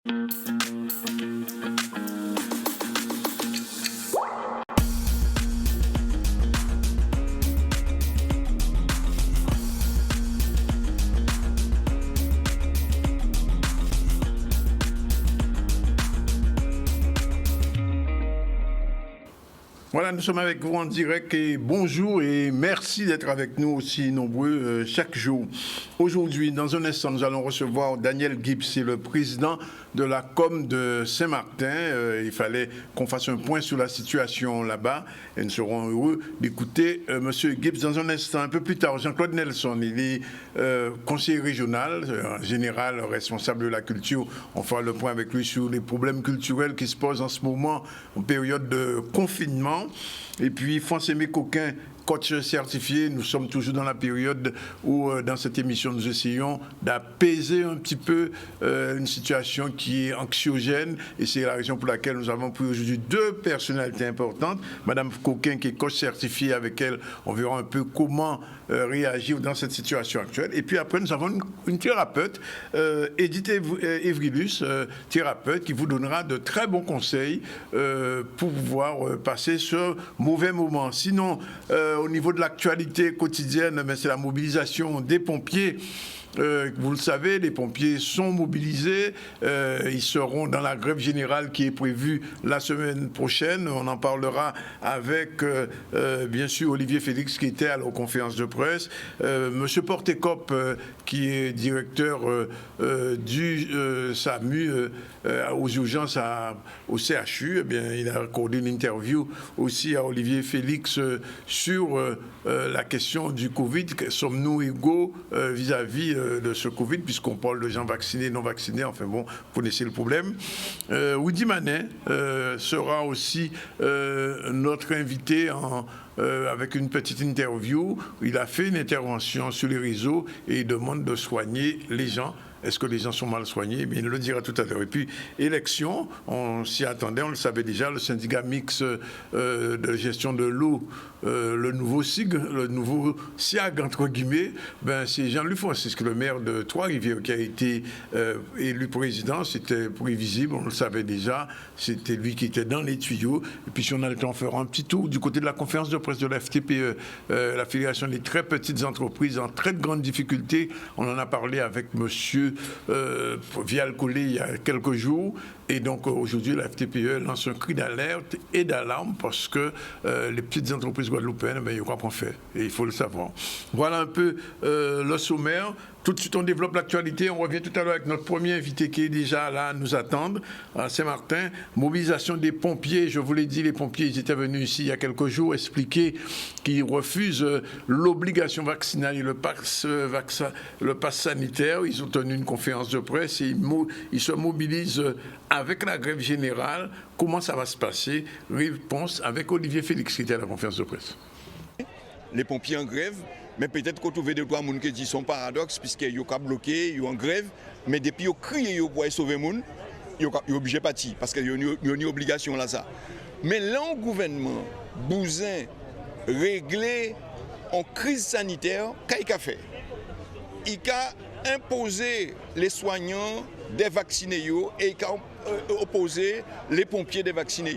Voilà, nous sommes avec vous en direct et bonjour et merci d'être avec nous aussi nombreux chaque jour. Aujourd'hui, dans un instant, nous allons recevoir Daniel Gibbs, c'est le président de la Com de Saint-Martin. Il fallait qu'on fasse un point sur la situation là-bas et nous serons heureux d'écouter M. Gibbs dans un instant. Un peu plus tard, Jean-Claude Nelson, il est conseiller régional, général, responsable de la culture. On fera le point avec lui sur les problèmes culturels qui se posent en ce moment en période de confinement. Et puis, François Coquin, coach certifié, nous sommes toujours dans la période où, dans cette émission, nous essayons d'apaiser un petit peu une situation qui est anxiogène. Et c'est la raison pour laquelle nous avons pris aujourd'hui deux personnalités importantes. Madame Coquin, qui est coach certifié, avec elle, on verra un peu comment réagir dans cette situation actuelle. Et puis après, nous avons une thérapeute, Edith Evrilus, thérapeute, qui vous donnera de très bons conseils pour pouvoir passer ce mauvais moment. Sinon, au niveau de l'actualité quotidienne, c'est la mobilisation des pompiers. Vous le savez, les pompiers sont mobilisés. Ils seront dans la grève générale qui est prévue la semaine prochaine. On en parlera avec, bien sûr, Olivier Félix qui était à la conférence de presse. Monsieur Portekop, qui est directeur du SAMU aux urgences au CHU, eh bien, il a accordé une interview aussi à Olivier Félix sur la question du Covid. Sommes-nous égaux vis-à-vis de ce Covid, puisqu'on parle de gens vaccinés, non vaccinés, enfin bon, vous connaissez le problème. Woody Manet sera aussi notre invité avec une petite interview. Il a fait une intervention sur les réseaux et il demande de soigner les gens. Est-ce que les gens sont mal soignés? Mais il le dira tout à l'heure. Et puis, élection, on s'y attendait, on le savait déjà, le syndicat mixte de gestion de l'eau, le nouveau SIG, le nouveau SIAG, entre guillemets, ben, c'est Jean-Luc Francisque, le maire de Trois-Rivières, qui a été élu président. C'était prévisible, on le savait déjà. C'était lui qui était dans les tuyaux. Et puis, si on a le temps, on fera un petit tour du côté de la conférence de presse de la FTPE, la Fédération des très petites entreprises en très grande difficulté. On en a parlé avec monsieur Vial-Collet il y a quelques jours. Et donc aujourd'hui, la FTPE lance un cri d'alerte et d'alarme parce que les petites entreprises guadeloupéennes, ben, ils ne comprennent pas fait. Et il faut le savoir. Voilà un peu le sommaire. Tout de suite, on développe l'actualité. On revient tout à l'heure avec notre premier invité qui est déjà là à nous attendre, à Saint-Martin. Mobilisation des pompiers. Je vous l'ai dit, les pompiers, ils étaient venus ici il y a quelques jours expliquer qu'ils refusent l'obligation vaccinale et le pass sanitaire. Ils ont tenu une conférence de presse et ils se mobilisent avec la grève générale. Comment ça va se passer? Réponse avec Olivier Félix qui était à la conférence de presse. Les pompiers en grève, mais peut-être qu'on trouve deux trois personnes qui disent son paradoxe, puisqu'ils sont bloqués, ils sont en grève, mais depuis qu'ils crient pour sauver les gens, ils sont obligés de partir, parce qu'il y a une obligation là. Ça. Mais là, le gouvernement, Bouzin, régler en crise sanitaire, qu'est-ce qu'il a fait? Il a imposé les soignants des vaccinés et il a opposé les pompiers des vaccinés.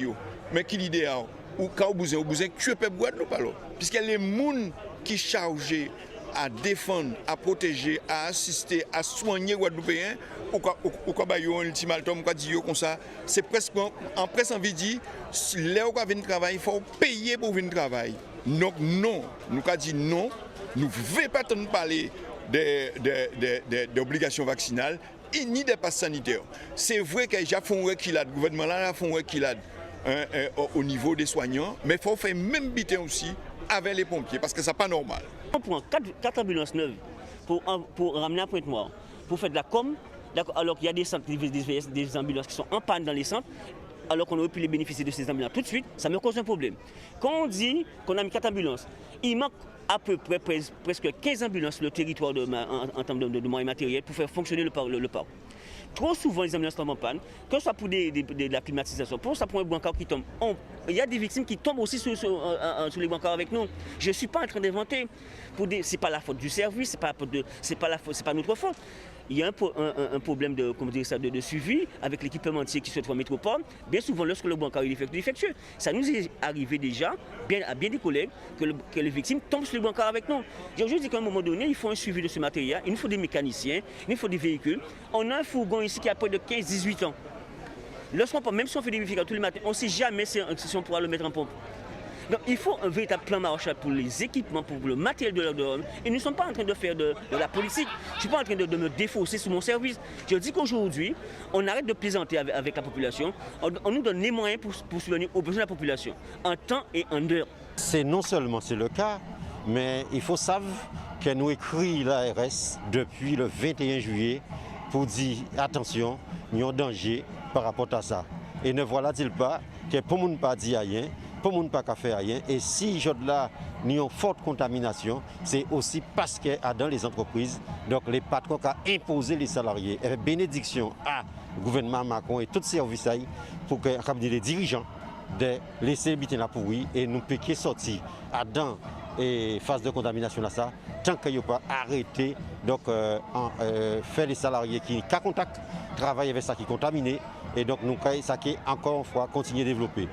Mais qui l'idéal? Ou quand Bouzin tue le peuple Guadeloupe alors? Puisque les gens qui sont chargés à défendre, à protéger, à assister, à soigner les Guadeloupéens, ou quand ils ont un ultimatum, comme ça, c'est presque en presque envie de dire, les gens qui viennent travailler, il faut payer pour venir travailler. Donc non, nous avons dit non, nous ne voulons pas parler d'obligations vaccinales ni des passes sanitaires. C'est vrai que j'ai fait un reculade, le gouvernement là a fait un reculade au niveau des soignants, mais il faut faire même biter aussi avec les pompiers, parce que ce n'est pas normal. On prend 4 ambulances neuves pour ramener à Pointe-Noire, pour faire de la com, alors qu'il y a des centres, des ambulances qui sont en panne dans les centres, alors qu'on aurait pu les bénéficier de ces ambulances tout de suite, ça me cause un problème. Quand on dit qu'on a mis 4 ambulances, il manque à peu près presque 15 ambulances sur le territoire en termes de moyens matériels pour faire fonctionner le parc. Trop souvent, les ambulances tombent en panne, que ce soit pour de la climatisation, pour un brancard qui tombe. Il y a des victimes qui tombent aussi sur les brancards avec nous. Je ne suis pas en train d'inventer. Ce n'est pas la faute du service, ce n'est pas notre faute. Il y a un problème de suivi avec l'équipementier qui se trouve en métropole. Bien souvent, lorsque le brancard est défectueux, ça nous est arrivé déjà, à bien des collègues, que les victimes tombent sur le brancard avec nous. Je dis qu'à un moment donné, il faut un suivi de ce matériel, il nous faut des mécaniciens, il nous faut des véhicules. On a un fourgon ici qui a près de 15-18 ans. Même si on fait des vérifications tous les matins, on ne sait jamais si on pourra le mettre en pompe. Donc il faut un véritable plan Marshall pour les équipements, pour le matériel de l'ordre. Et nous ne sommes pas en train de faire de la politique. Je ne suis pas en train de me défausser sur mon service. Je dis qu'aujourd'hui, on arrête de plaisanter avec la population. On nous donne les moyens pour subvenir aux besoins de la population, en temps et en heure. C'est non seulement le cas, mais il faut savoir que nous écrit l'ARS depuis le 21 juillet pour dire attention, il y a un danger par rapport à ça. Et ne voilà-t-il pas que pour ne pas dire rien, pour ne pas faire rien. Et si là, il y a une forte contamination, c'est aussi parce que dans les entreprises, donc les patrons ont imposé les salariés. Et bénédiction à gouvernement Macron et tous les services pour que les dirigeants de laisser habiter la pourrie et nous peut sortir à dans et phase de contamination là ça tant qu'il n'y a pas arrêté donc faire les salariés qui ont contact travaillent avec ça qui est contaminé et donc nous ça qui encore une fois continuer à développer.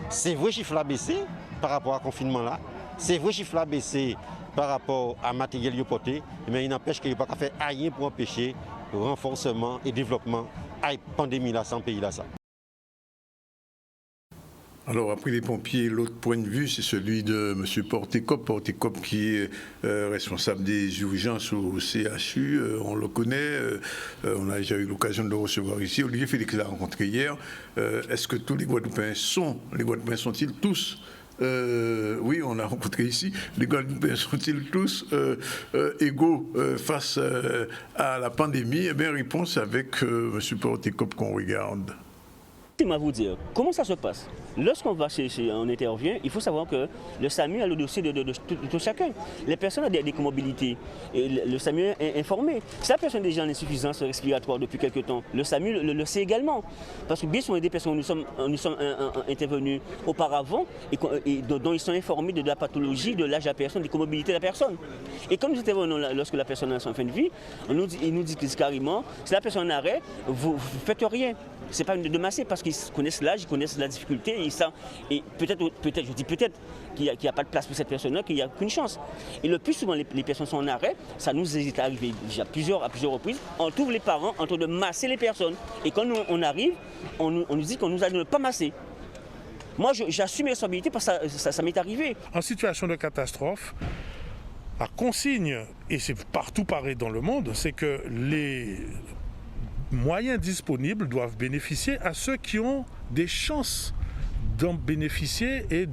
C'est vrai chiffre là baissé par rapport à confinement là, c'est vrai chiffre là baissé par rapport à matériel porté, mais il n'empêche qu'il n'y a pas faire rien pour empêcher le renforcement et développement à la pandémie là sans pays là ça. Alors, après les pompiers, l'autre point de vue, c'est celui de M. Portekop. Portekop qui est responsable des urgences au CHU. On le connaît. On a déjà eu l'occasion de le recevoir ici. Olivier Félix l'a rencontré hier. Est-ce que tous les Guadeloupéens sont-ils tous oui, on l'a rencontré ici. Les Guadeloupéens sont-ils tous égaux face à la pandémie? Eh bien, réponse avec M. Portekop qu'on regarde. À vous dire, comment ça se passe? Lorsqu'on va on intervient, il faut savoir que le SAMU a le dossier de chacun. Les personnes ont des comorbidités. Et le SAMU est informé. Si la personne est déjà en insuffisance respiratoire depuis quelque temps, le SAMU le sait également. Parce que bien souvent, il y a des personnes où nous sommes intervenus auparavant et dont ils sont informés de la pathologie, de l'âge de la personne, des comorbidités de la personne. Et comme nous intervenons lorsque la personne est en fin de vie, ils nous disent carrément, si la personne est en arrêt, vous ne faites rien. Ce n'est pas de masser parce qu'ils connaissent l'âge, ils connaissent la difficulté et peut-être, je dis peut-être qu'il n'y a pas de place pour cette personne-là, qu'il n'y a qu'une chance. Et le plus souvent, les personnes sont en arrêt, ça nous est arrivé déjà à plusieurs reprises, on trouve les parents en train de masser les personnes. Et quand on arrive, on nous dit qu'on nous a dit de ne pas masser. Moi, j'assume mes responsabilités parce que ça m'est arrivé. En situation de catastrophe, la consigne, et c'est partout pareil dans le monde, c'est que les moyens disponibles doivent bénéficier à ceux qui ont des chances d'en bénéficier et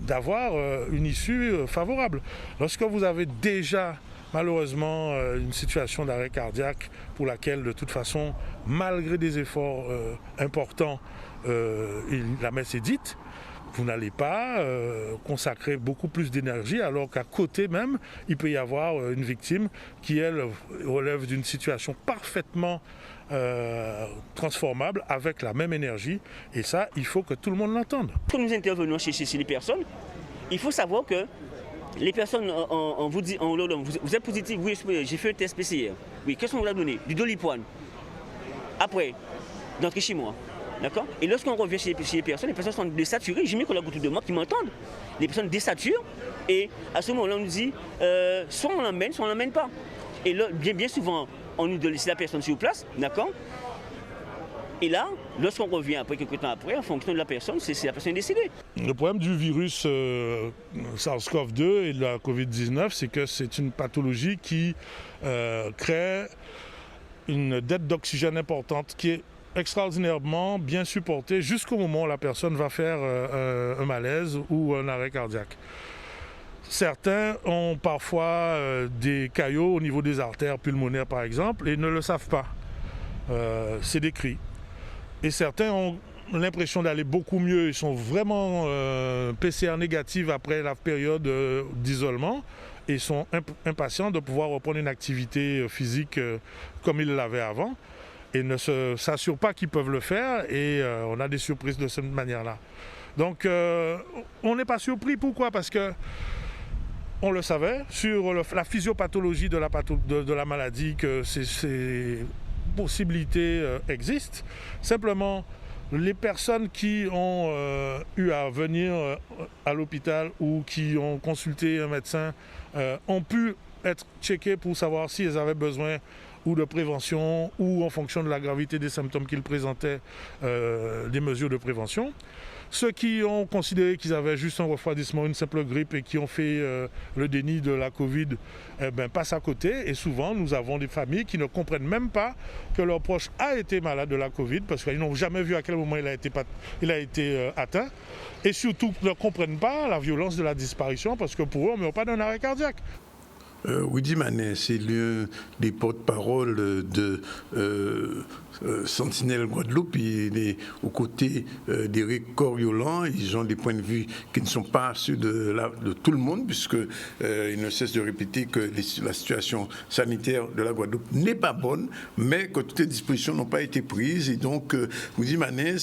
d'avoir une issue favorable. Lorsque vous avez déjà malheureusement une situation d'arrêt cardiaque pour laquelle de toute façon, malgré des efforts importants, la messe est dite, vous n'allez pas consacrer beaucoup plus d'énergie alors qu'à côté même, il peut y avoir une victime qui, elle, relève d'une situation parfaitement transformable avec la même énergie. Et ça, il faut que tout le monde l'entende. Quand nous intervenons chez les personnes, il faut savoir que les personnes, on vous dit, vous êtes positif, oui, j'ai fait un test PCR. Oui, qu'est-ce qu'on vous a donné? Du doliprane. Après, d'entrer chez moi. D'accord? Et lorsqu'on revient chez les personnes sont désaturées. J'ai mis qu'on a beaucoup de moi qui m'entendent. Les personnes désaturent et à ce moment-là, on nous dit soit on l'emmène, soit on ne l'emmène pas. Et là, bien souvent, on nous donne laisser la personne sur place, d'accord? Et là, lorsqu'on revient après, quelques temps après, en fonction de la personne, c'est la personne décédée. Le problème du virus SARS-CoV-2 et de la COVID-19, c'est que c'est une pathologie qui crée une dette d'oxygène importante qui est extraordinairement bien supportée jusqu'au moment où la personne va faire un malaise ou un arrêt cardiaque. Certains ont parfois des caillots au niveau des artères pulmonaires par exemple et ne le savent pas. C'est décrit. Et certains ont l'impression d'aller beaucoup mieux, ils sont vraiment PCR négatifs après la période d'isolement et sont impatients de pouvoir reprendre une activité physique comme ils l'avaient avant et ne s'assurent pas qu'ils peuvent le faire et on a des surprises de cette manière-là. Donc on n'est pas surpris. Pourquoi? Parce que on le savait sur la physiopathologie de la maladie que ces possibilités existent. Simplement, les personnes qui ont eu à venir à l'hôpital ou qui ont consulté un médecin ont pu être checkées pour savoir s'ils avaient besoin ou de prévention ou en fonction de la gravité des symptômes qu'ils présentaient, des mesures de prévention. Ceux qui ont considéré qu'ils avaient juste un refroidissement, une simple grippe et qui ont fait le déni de la Covid, passent à côté. Et souvent, nous avons des familles qui ne comprennent même pas que leur proche a été malade de la Covid parce qu'ils n'ont jamais vu à quel moment il a été atteint. Et surtout, ne comprennent pas la violence de la disparition parce que pour eux, on ne meurt pas d'un arrêt cardiaque. Woody Manet, c'est l'un des porte-parole de Sentinelle Guadeloupe. Il est aux côtés d'Éric Coriolan. Ils ont des points de vue qui ne sont pas ceux de tout le monde, puisqu'il ne cesse de répéter que la situation sanitaire de la Guadeloupe n'est pas bonne, mais que toutes les dispositions n'ont pas été prises. Et donc, Woody Manet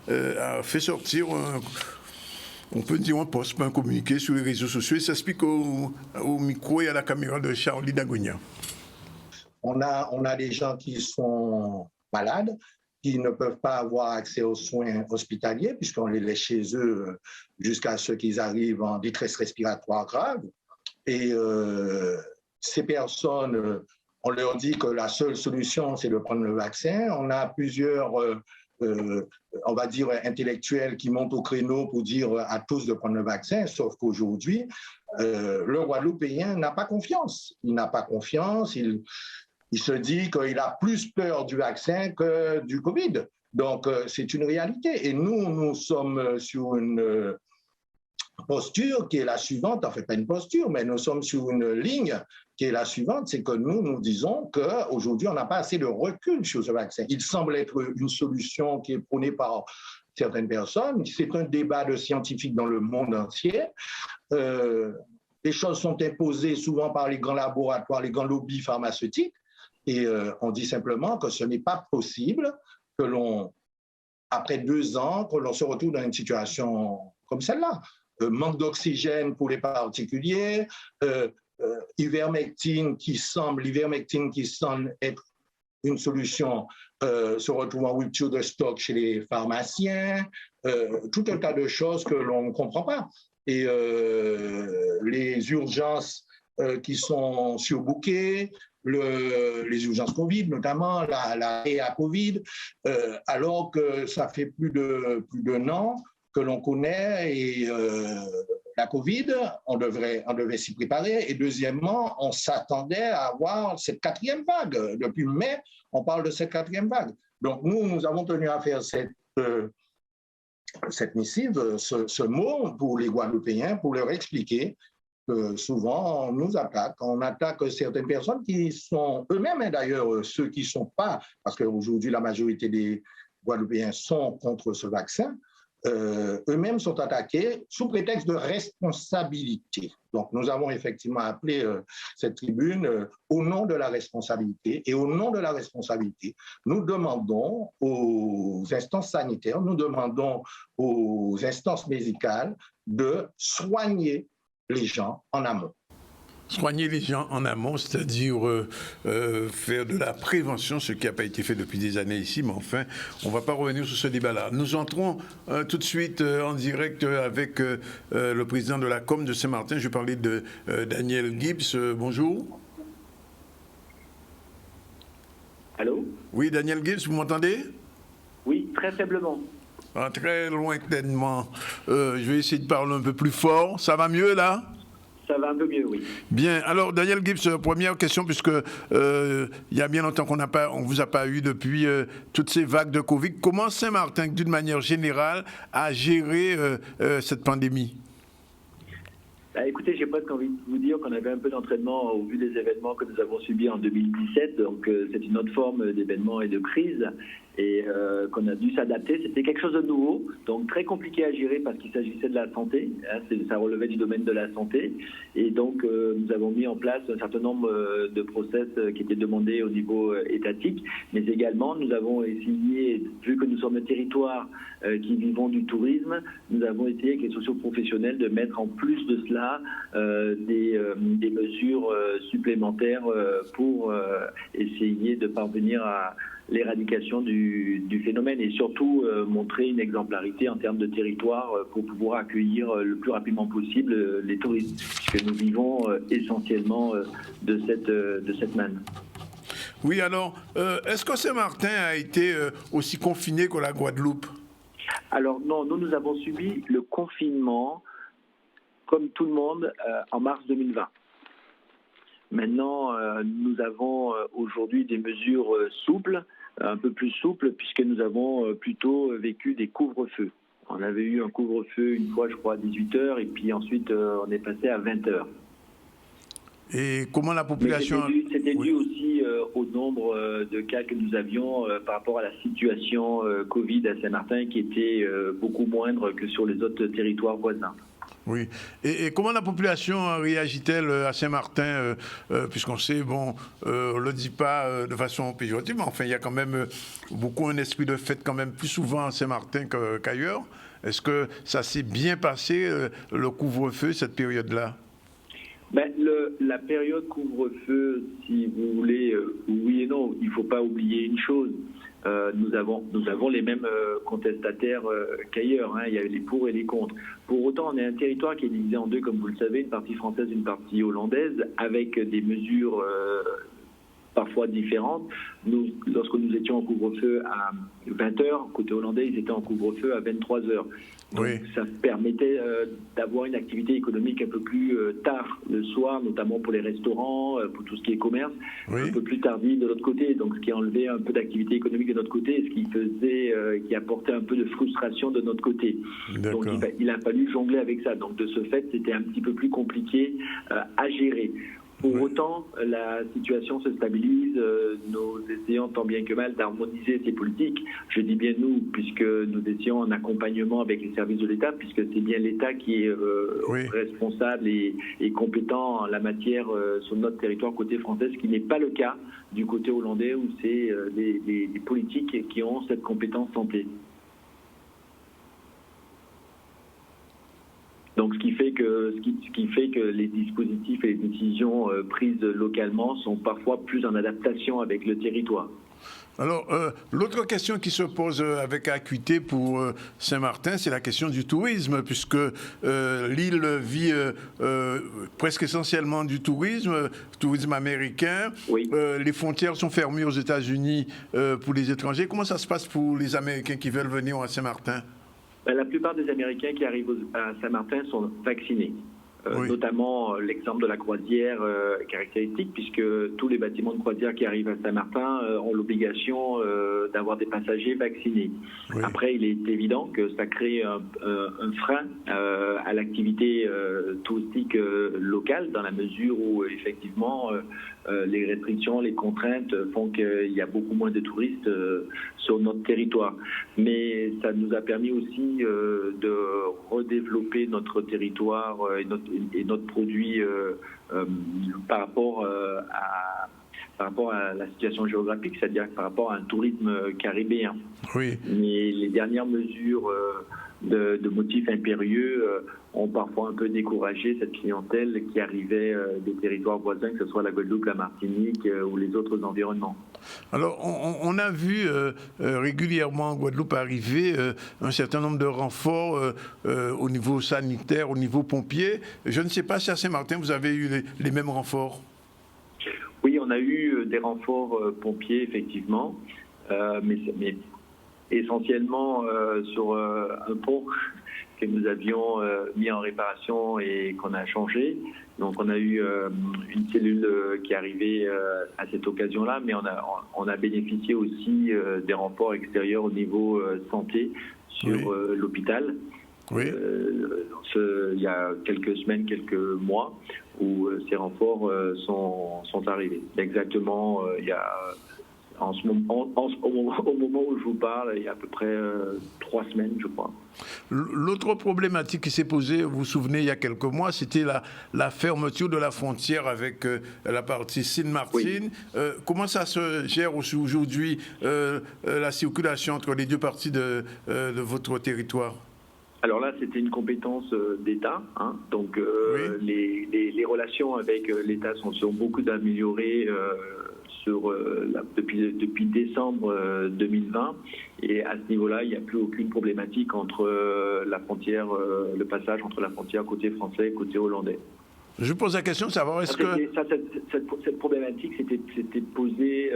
a fait sortir on peut dire un post, un communiqué sur les réseaux sociaux. Il s'explique au micro et à la caméra de Charlie Dagonia. On a des gens qui sont malades, qui ne peuvent pas avoir accès aux soins hospitaliers, puisqu'on les laisse chez eux jusqu'à ce qu'ils arrivent en détresse respiratoire grave. Et ces personnes, on leur dit que la seule solution, c'est de prendre le vaccin. On a plusieurs on va dire, intellectuels qui montent au créneau pour dire à tous de prendre le vaccin, sauf qu'aujourd'hui, le Guadeloupéen n'a pas confiance. Il n'a pas confiance, il se dit qu'il a plus peur du vaccin que du Covid. Donc, c'est une réalité. Et nous sommes sur une posture qui est la suivante, en fait pas une posture, mais nous sommes sur une ligne qui est la suivante, c'est que nous disons qu'aujourd'hui, on n'a pas assez de recul sur ce vaccin. Il semble être une solution qui est prônée par certaines personnes. C'est un débat de scientifiques dans le monde entier. Les choses sont imposées souvent par les grands laboratoires, les grands lobbies pharmaceutiques, et on dit simplement que ce n'est pas possible que après 2 ans, que l'on se retrouve dans une situation comme celle-là. Manque d'oxygène pour les particuliers, l'ivermectine qui semble être une solution, se retrouve en rupture de stock chez les pharmaciens, tout un tas de choses que l'on ne comprend pas. Et les urgences qui sont surbookées, les urgences Covid, notamment la réa Covid, alors que ça fait plus d'un an que l'on connaît et la Covid, on devait s'y préparer. Et deuxièmement, on s'attendait à avoir cette 4e vague. Depuis mai, on parle de cette 4e vague. Donc nous avons tenu à faire cette missive, ce mot pour les Guadeloupéens, pour leur expliquer que souvent on nous attaque. On attaque certaines personnes qui sont eux-mêmes, d'ailleurs, ceux qui ne sont pas, parce qu'aujourd'hui la majorité des Guadeloupéens sont contre ce vaccin, eux-mêmes sont attaqués sous prétexte de responsabilité. Donc, nous avons effectivement appelé cette tribune au nom de la responsabilité. Et au nom de la responsabilité, nous demandons aux instances sanitaires, nous demandons aux instances médicales de soigner les gens en amont. Soigner les gens en amont, c'est-à-dire faire de la prévention, ce qui n'a pas été fait depuis des années ici, mais enfin, on ne va pas revenir sur ce débat-là. Nous entrons tout de suite en direct avec le président de la Com de Saint-Martin. Je vais parler de Daniel Gibbs. Bonjour. Allô? Oui, Daniel Gibbs, vous m'entendez? Oui, très faiblement. Très lointainement. Je vais essayer de parler un peu plus fort. Ça va mieux, là? Ça va un peu mieux, oui. Bien. Alors, Daniel Gibbs, première question, puisque il y a bien longtemps qu'on ne vous a pas eu depuis toutes ces vagues de Covid. Comment Saint-Martin, d'une manière générale, a géré cette pandémie? Écoutez, j'ai presque envie de vous dire qu'on avait un peu d'entraînement au vu des événements que nous avons subis en 2017. Donc, c'est une autre forme d'événement et de crise et qu'on a dû s'adapter. C'était quelque chose de nouveau, donc très compliqué à gérer parce qu'il s'agissait de la santé. Hein, ça relevait du domaine de la santé. Et donc, nous avons mis en place un certain nombre de process qui étaient demandés au niveau étatique. Mais également, nous avons essayé, vu que nous sommes un territoire qui vivons du tourisme, nous avons essayé avec les socioprofessionnels de mettre en plus de cela des mesures supplémentaires pour essayer de parvenir à l'éradication du phénomène et surtout montrer une exemplarité en termes de territoire pour pouvoir accueillir le plus rapidement possible les touristes, puisque nous vivons essentiellement de cette manne. Oui, alors, est-ce que Saint-Martin a été aussi confiné que la Guadeloupe? Alors non, nous avons subi le confinement comme tout le monde en mars 2020. Maintenant, nous avons aujourd'hui des mesures souples, un peu plus souples, puisque nous avons plutôt vécu des couvre-feux. On avait eu un couvre-feu une fois, je crois, à 18h, et puis ensuite, on est passé à 20h. Et comment la population... C'était dû aussi au nombre de cas que nous avions par rapport à la situation Covid à Saint-Martin, qui était beaucoup moindre que sur les autres territoires voisins. Oui. Et comment la population réagit-elle à Saint-Martin, puisqu'on sait, bon, on ne le dit pas de façon péjorative, mais enfin, il y a quand même beaucoup un esprit de fête quand même plus souvent à Saint-Martin qu'ailleurs. Est-ce que ça s'est bien passé, le couvre-feu, cette période-là? La période couvre-feu, si vous voulez, oui et non, il ne faut pas oublier une chose. Nous avons les mêmes contestataires qu'ailleurs. Hein. Il y a les pour et les contre. Pour autant, on est un territoire qui est divisé en deux, comme vous le savez, une partie française, une partie hollandaise, avec des mesures parfois différentes. Nous, lorsque nous étions en couvre-feu à 20h, côté hollandais, ils étaient en couvre-feu à 23h. Donc, oui. Ça permettait d'avoir une activité économique un peu plus tard le soir, notamment pour les restaurants, pour tout ce qui est commerce, oui. Un peu plus tardive de l'autre côté. Donc, ce qui enlevait un peu d'activité économique de notre côté, ce qui faisait, qui apportait un peu de frustration de notre côté. Donc, il a fallu jongler avec ça. Donc, de ce fait, c'était un petit peu plus compliqué à gérer. Pour autant, la situation se stabilise, nous essayons tant bien que mal d'harmoniser ces politiques. Je dis bien nous, puisque nous étions en accompagnement avec les services de l'État, puisque c'est bien l'État qui est responsable et compétent en la matière sur notre territoire côté français, ce qui n'est pas le cas du côté hollandais où c'est les politiques qui ont cette compétence santé. Donc, ce qui fait que les dispositifs et les décisions prises localement sont parfois plus en adaptation avec le territoire. Alors, l'autre question qui se pose avec acuité pour Saint-Martin, c'est la question du tourisme, puisque l'île vit presque essentiellement du tourisme américain. Oui. Les frontières sont fermées aux États-Unis pour les étrangers. Comment ça se passe pour les Américains qui veulent venir à Saint-Martin? La plupart des Américains qui arrivent à Saint-Martin sont vaccinés. Notamment l'exemple de la croisière caractéristique, puisque tous les bâtiments de croisière qui arrivent à Saint-Martin ont l'obligation d'avoir des passagers vaccinés. Oui. Après, il est évident que ça crée un frein à l'activité touristique locale, dans la mesure où effectivement les restrictions, les contraintes font qu'il y a beaucoup moins de touristes sur notre territoire. Mais ça nous a permis aussi de redévelopper notre territoire et notre produit par rapport à la situation géographique, c'est-à-dire par rapport à un tourisme caribéen. Oui. Mais les dernières mesures de motifs impérieux ont parfois un peu découragé cette clientèle qui arrivait des territoires voisins, que ce soit la Guadeloupe, la Martinique ou les autres environnements. Alors, on a vu régulièrement en Guadeloupe arriver un certain nombre de renforts au niveau sanitaire, au niveau pompier. Je ne sais pas si à Saint-Martin, vous avez eu les mêmes renforts. Oui, on a eu des renforts pompiers, effectivement, mais essentiellement sur un pont que nous avions mis en réparation et qu'on a changé. Donc on a eu une cellule qui arrivait à cette occasion-là, mais on a bénéficié aussi des renforts extérieurs au niveau santé sur l'hôpital. Oui. Il y a quelques semaines, quelques mois, où ces renforts sont arrivés. Exactement, il y a au moment où je vous parle, il y a à peu près 3 semaines, je crois. L'autre problématique qui s'est posée, vous vous souvenez, il y a quelques mois, c'était la fermeture de la frontière avec la partie Sine-Martine. Oui. Comment ça se gère aujourd'hui, la circulation entre les deux parties de votre territoire? Alors là, c'était une compétence d'État, hein, donc oui. les relations avec l'État sont beaucoup améliorées depuis décembre 2020, et à ce niveau-là, il n'y a plus aucune problématique entre la frontière, le passage entre la frontière côté français et côté hollandais. Je pose la question de savoir est-ce que... Cette problématique s'était posée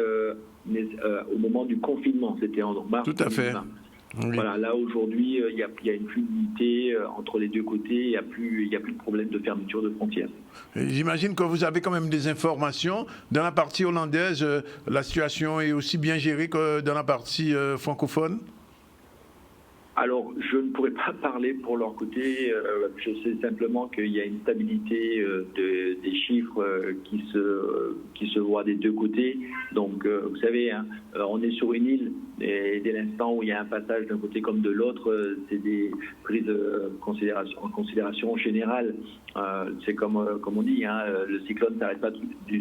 au moment du confinement, c'était en mars 2020. Tout à fait. Oui. Voilà, là aujourd'hui, il y a une fluidité entre les deux côtés, il n'y a plus de problème de fermeture de frontières. J'imagine que vous avez quand même des informations. Dans la partie hollandaise, la situation est aussi bien gérée que dans la partie francophone? Alors, je ne pourrais pas parler pour leur côté. Je sais simplement qu'il y a une stabilité des chiffres qui se voient des deux côtés. Donc, vous savez, hein, on est sur une île, et dès l'instant où il y a un passage d'un côté comme de l'autre, c'est des prises en considération générale. C'est comme on dit, hein, le cyclone ne s'arrête pas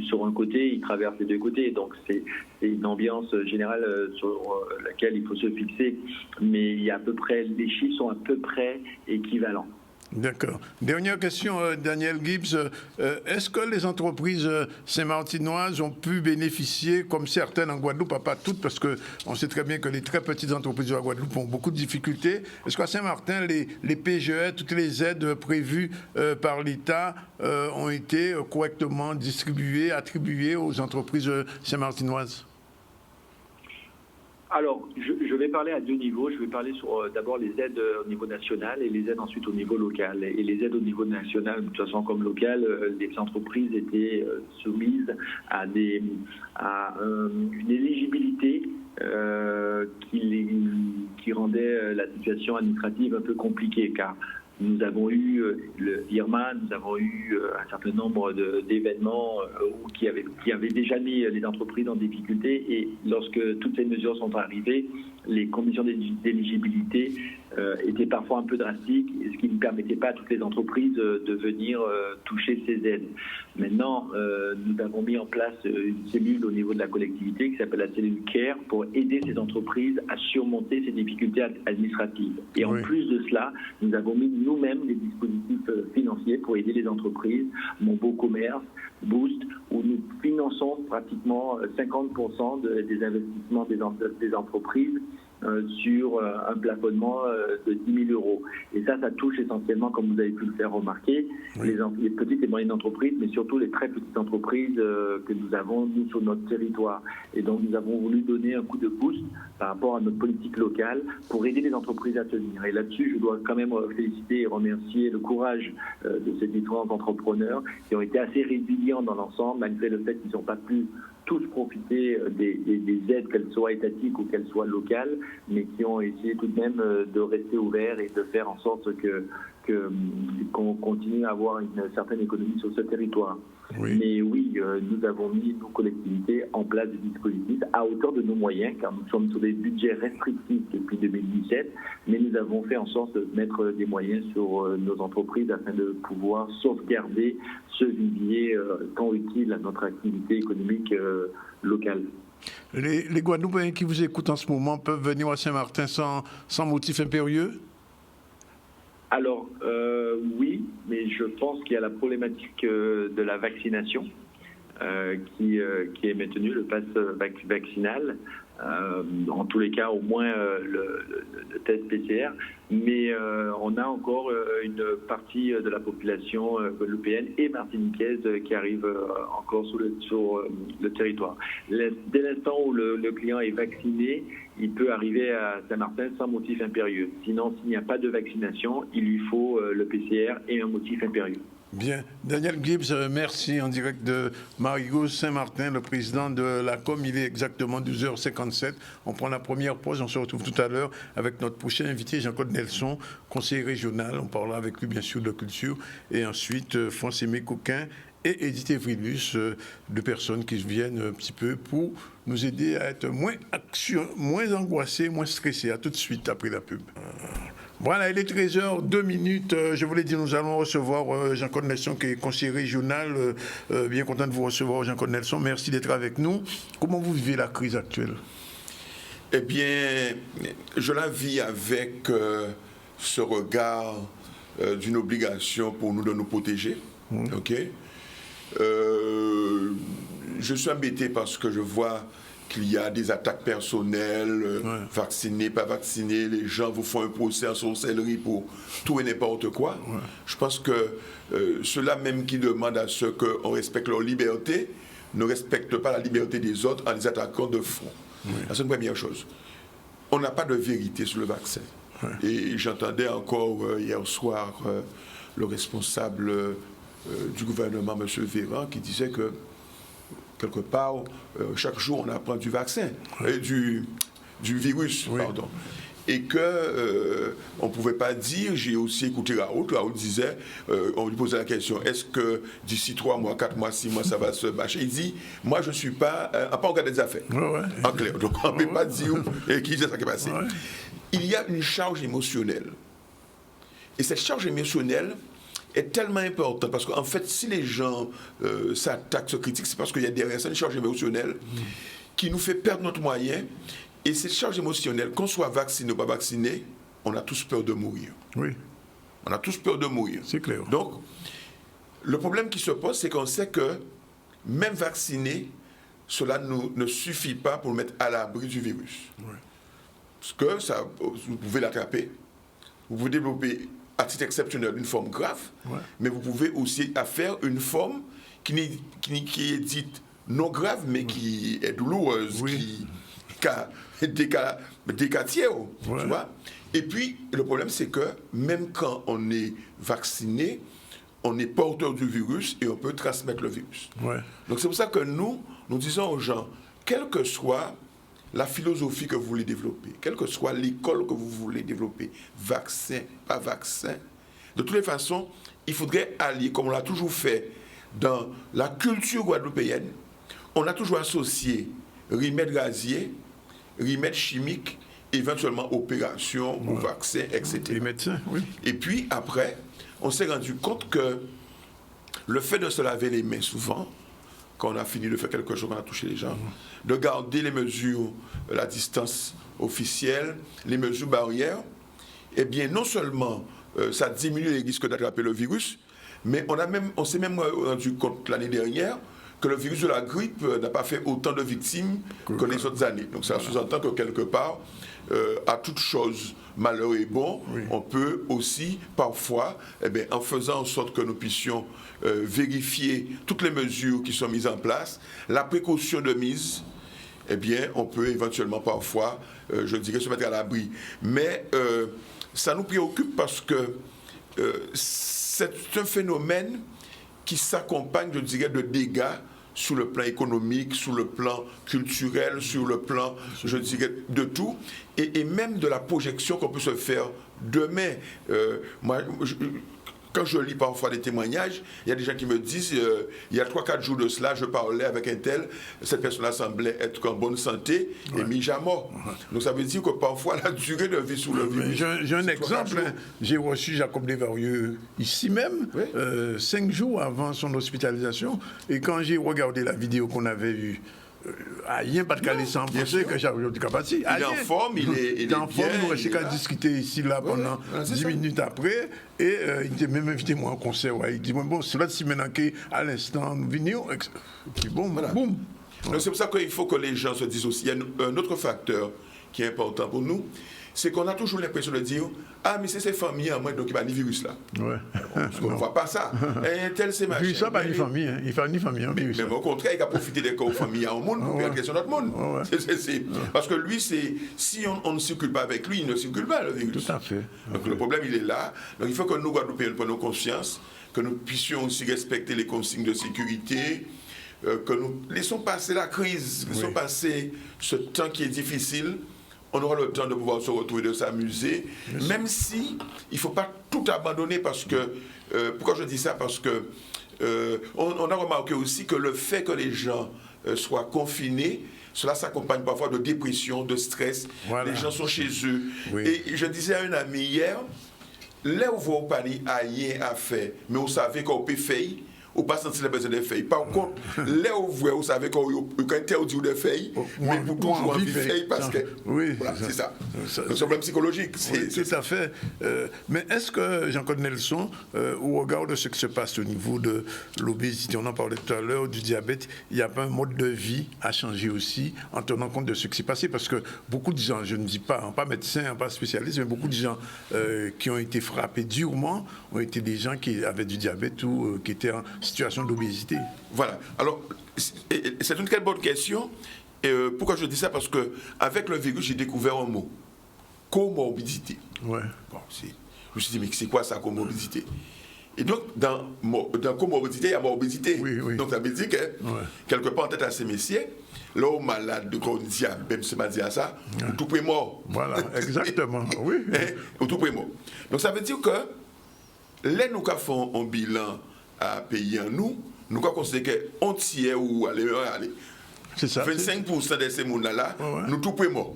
sur un côté, il traverse les deux côtés. Donc, c'est une ambiance générale sur laquelle il faut se fixer. Mais il y a à peu près, les chiffres sont à peu près équivalents. D'accord. Dernière question, Daniel Gibbs. Est-ce que les entreprises saint-martinoises ont pu bénéficier, comme certaines en Guadeloupe, pas toutes, parce qu'on sait très bien que les très petites entreprises de la Guadeloupe ont beaucoup de difficultés. Est-ce qu'à Saint-Martin, les PGE, toutes les aides prévues par l'État ont été correctement distribuées, attribuées aux entreprises saint-martinoises? Alors, je vais parler à deux niveaux. Je vais parler sur d'abord les aides au niveau national et les aides ensuite au niveau local. Et les aides au niveau national, de toute façon comme local, les entreprises étaient soumises à une éligibilité qui rendait la situation administrative un peu compliquée, car nous avons eu l'IRMA, nous avons eu un certain nombre d'événements qui avaient déjà mis les entreprises en difficulté, et lorsque toutes ces mesures sont arrivées, les conditions d'éligibilité étaient parfois un peu drastiques, ce qui ne permettait pas à toutes les entreprises de venir toucher ces aides. Maintenant, nous avons mis en place une cellule au niveau de la collectivité qui s'appelle la cellule CARE pour aider ces entreprises à surmonter ces difficultés administratives. Et en plus de cela, nous avons mis nous-mêmes des dispositifs financiers pour aider les entreprises, Mon Beau Commerce, Boost, où nous finançons pratiquement 50% des investissements des entreprises sur un plafonnement de 10 000 euros. Et ça touche essentiellement, comme vous avez pu le faire remarquer, les petites et moyennes entreprises, mais surtout les très petites entreprises que nous avons, nous, sur notre territoire. Et donc, nous avons voulu donner un coup de boost par rapport à notre politique locale pour aider les entreprises à tenir. Et là-dessus, je dois quand même féliciter et remercier le courage de ces différents entrepreneurs qui ont été assez résilients dans l'ensemble, malgré le fait qu'ils n'ont pas pu tous profiter des aides, qu'elles soient étatiques ou qu'elles soient locales, mais qui ont essayé tout de même de rester ouverts et de faire en sorte qu'on continue à avoir une certaine économie sur ce territoire. Oui. Mais oui, nous avons mis, nos collectivités, en place des dispositifs à hauteur de nos moyens, car nous sommes sur des budgets restrictifs depuis 2017, mais nous avons fait en sorte de mettre des moyens sur nos entreprises afin de pouvoir sauvegarder ce vivier tant utile à notre activité économique locale. Les Guadeloupéens qui vous écoutent en ce moment peuvent venir à Saint-Martin sans motif impérieux? Alors, oui, mais je pense qu'il y a la problématique de la vaccination qui est maintenue, le pass vaccinal. En tous les cas, au moins le test PCR. Mais on a encore une partie de la population guadeloupéenne et martiniquaise qui arrive encore sur le territoire. Dès l'instant où le client est vacciné, il peut arriver à Saint-Martin sans motif impérieux. Sinon, s'il n'y a pas de vaccination, il lui faut le PCR et un motif impérieux. Bien. Daniel Gibbs, merci en direct de Marigot Saint-Martin, le président de la Com. Il est exactement 12h57. On prend la première pause. On se retrouve tout à l'heure avec notre prochain invité, Jean-Claude Nelson, conseiller régional. On parlera avec lui, bien sûr, de culture. Et ensuite, François-Aimé Coquin et Edith Evrilus, deux personnes qui viennent un petit peu pour nous aider à être moins angoissés, moins stressés. À tout de suite après la pub. Voilà, il est 13h02. Je voulais dire, nous allons recevoir Jean-Claude Nelson, qui est conseiller régional. Bien content de vous recevoir, Jean-Claude Nelson. Merci d'être avec nous. Comment vous vivez la crise actuelle? Eh bien, je la vis avec ce regard d'une obligation pour nous de nous protéger. OK? Je suis embêté parce que je vois qu'il y a des attaques personnelles, vaccinés, pas vaccinés, les gens vous font un procès en sorcellerie pour tout et n'importe quoi. Je pense que ceux-là même qui demandent à ce qu'on respecte leur liberté ne respectent pas la liberté des autres en les attaquant de front. C'est une première chose. On n'a pas de vérité sur le vaccin. Et j'entendais encore hier soir le responsable du gouvernement, M. Véran, qui disait que quelque part, chaque jour, on apprend du vaccin, du virus, pardon. Et qu'on ne pouvait pas dire, j'ai aussi écouté Raoult disait, on lui posait la question, est-ce que d'ici 3 mois, 4 mois, 6 mois, ça va se bâcher? Il dit, moi, je ne suis pas, à pas regarder des affaires, en clair. Donc, on ne peut pas dire qui c'est ça qui est passé. Il y a une charge émotionnelle. Et cette charge émotionnelle est tellement importante parce qu'en fait, si les gens s'attaquent, se critiquent, c'est parce qu'il y a derrière ça une charge émotionnelle qui nous fait perdre notre moyen. Et cette charge émotionnelle, qu'on soit vacciné ou pas vacciné, on a tous peur de mourir. Oui. On a tous peur de mourir. C'est clair. Donc, le problème qui se pose, c'est qu'on sait que même vacciné, cela ne suffit pas pour mettre à l'abri du virus. Parce que ça, vous pouvez l'attraper, vous pouvez développer à titre exceptionnel une forme grave, mais vous pouvez aussi faire une forme qui est dite non grave, mais qui est douloureuse, qui a des cas tiers, tu vois. Et puis, le problème, c'est que même quand on est vacciné, on est porteur du virus et on peut transmettre le virus. Donc, c'est pour ça que nous disons aux gens, quelle que soit la philosophie que vous voulez développer, quelle que soit l'école que vous voulez développer, vaccin, pas vaccin, de toutes les façons, il faudrait allier, comme on l'a toujours fait dans la culture guadeloupéenne, on a toujours associé remède gazier, remède chimique, éventuellement opération ou vaccin, etc. Les médecins, Et puis après, on s'est rendu compte que le fait de se laver les mains souvent, quand on a fini de faire quelque chose, qu'on a touché les gens, de garder les mesures, la distance officielle, les mesures barrières, eh bien, non seulement ça diminue les risques d'attraper le virus, mais on s'est même rendu compte l'année dernière que le virus de la grippe n'a pas fait autant de victimes que les autres années. Donc ça sous-entend que quelque part, à toute chose, malheur est bon, on peut aussi parfois, en faisant en sorte que nous puissions vérifier toutes les mesures qui sont mises en place, la précaution de mise, on peut éventuellement parfois, je dirais, se mettre à l'abri. Mais ça nous préoccupe parce que c'est un phénomène qui s'accompagne, je dirais, de dégâts sur le plan économique, sur le plan culturel, sur le plan, je dirais, de tout, et même de la projection qu'on peut se faire demain. Quand je lis parfois des témoignages, il y a des gens qui me disent, il y a 3-4 jours de cela, je parlais avec un tel, cette personne-là semblait être en bonne santé et mise à mort. Donc ça veut dire que parfois la durée de vie sous le virus... J'ai un exemple, j'ai reçu Jacob Desvarieux ici même, 5 jours avant son hospitalisation, et quand j'ai regardé la vidéo qu'on avait eue, il n'y a pas de calé sans penser que j'ai de capacité. Il est en forme, il est en forme, nous restons qu'à discuter ici là pendant 10 minutes après, et il était même invité moi au concert. Il dit bon, cela si maintenant qu'à l'instant nous venions, et puis bon, boum. Donc c'est pour ça qu'il faut que les gens se disent aussi, il y a un autre facteur qui est important pour nous, c'est qu'on a toujours l'impression de dire ah, mais c'est ces familles en moins, donc il n'y a pas de virus là. Ouais. Parce qu'on ne voit pas ça. Et tel c'est machin. Virus, ça, pas ni famille. Hein. Il fait ni famille, virus. Mais au contraire, il a profité des corps familles au monde pour faire question de notre monde. Parce que lui, si on ne circule pas avec lui, il ne circule pas le virus. Tout à fait. Donc le problème, il est là. Donc il faut que nous, Guadeloupéens, prenions conscience, que nous puissions aussi respecter les consignes de sécurité, que nous laissons passer la crise, laissons passer ce temps qui est difficile. On aura le temps de pouvoir se retrouver, de s'amuser, même si il ne faut pas tout abandonner parce que, pourquoi je dis ça? Parce que on a remarqué aussi que le fait que les gens soient confinés, cela s'accompagne parfois de dépression, de stress. Voilà. Les gens sont chez eux. Oui. Et je disais à un ami hier, là où vous n'avez pas rien à faire, mais vous savez qu'on peut faire, ou pas sentir les besoins des feuilles. Par contre, là où vous savez qu'on peut interdire des feuilles, mais pour toujours envie de feuilles parce que. Oui, voilà, c'est ça. C'est un problème psychologique. Tout à fait. Mais est-ce que, Jean-Claude Nelson, au regard de ce qui se passe au niveau de l'obésité, on en parlait tout à l'heure, du diabète, il n'y a pas un mode de vie à changer aussi en tenant compte de ce qui s'est passé? Parce que beaucoup de gens, je ne dis pas, pas médecins, pas spécialistes, mais beaucoup de gens qui ont été frappés durement ont été des gens qui avaient du diabète ou qui étaient en situation d'obésité. Voilà. Alors, c'est une très bonne question. Pourquoi je dis ça? Parce qu'avec le virus, j'ai découvert un mot. Comorbidité. Ouais. Bon, je me suis dit, mais c'est quoi ça, comorbidité? Et donc, dans comorbidité, il y a morbidité. Oui. Donc, ça veut dire que, quelque part en tête à ces messieurs, là où malade de diabète, même si c'est pas dire ça, ou tout près mort. Voilà, exactement. Oui. Ou tout près mort. Donc, ça veut dire que, là, nous faisons un bilan à payer en nous considérons qu'on tiers ou allez. C'est ça. 25% de ces gens-là, nous tout près morts.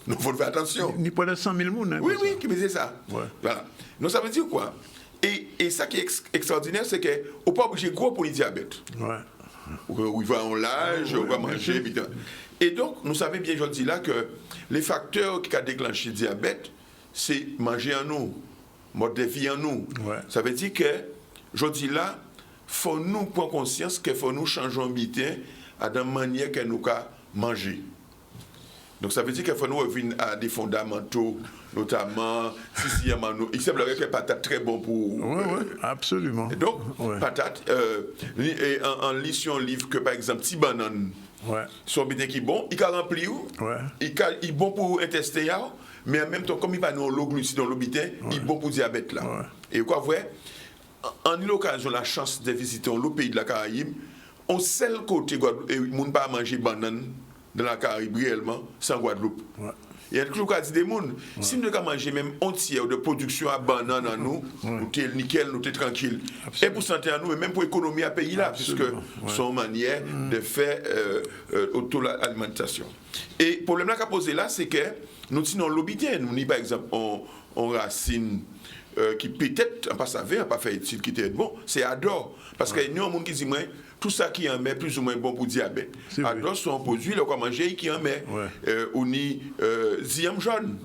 Nous faut faire attention. Ni pas de 100 000 personnes. Oui, qui me disait ça. Voilà. Donc ça veut dire quoi? Et ça qui est extraordinaire, c'est qu'on n'est pas obligé de gros pour le diabète. Où il va en l'âge, on va manger. Et donc, nous savons bien aujourd'hui là que les facteurs qui ont déclenché le diabète, c'est manger en nous, mode de vie en nous. Ça veut dire que, aujourd'hui là, faut nous prendre conscience qu'il faut nous changer en bitin à la manière que nous manger. Donc ça veut dire qu'il faut nous revenir à des fondamentaux, notamment si il semblerait que la patate très bon pour. Oui, absolument. Donc patate, en lisant un livre que par exemple petit banane, son bitin qui est bon, il a rempli où, il est bon pour l'intestin, mais en même temps comme il n'y a pas de l'eau glucide dans le bitin, il est bon pour le diabète là. Et quoi vrai? En eu l'occasion, la chance de visiter le pays de la Caraïbe, on sait le côté Guadeloupe, et on ne peut pas manger banane dans la Caraïbe réellement sans Guadeloupe. Il y a toujours dit des gens, si nous avons mangé même un tiers de production à banane à nous, nous sommes nickel, nous sommes tranquilles. Et pour santé à nous, et même pour l'économie à pays là, puisque c'est une manière de faire auto-alimentation. Et le problème qu'a posé là, c'est que nous tenons l'obédience. Nous avons par exemple, on racine. Qui peut-être, on pas savait, on pas fait étude qui était bon, c'est Ador. Parce qu'il y a des gens qui disent, tout ça qui en met plus ou moins bon pour le diabète. Ador sont produits, là, qu'on mange, qui en met. On y ziam jaune.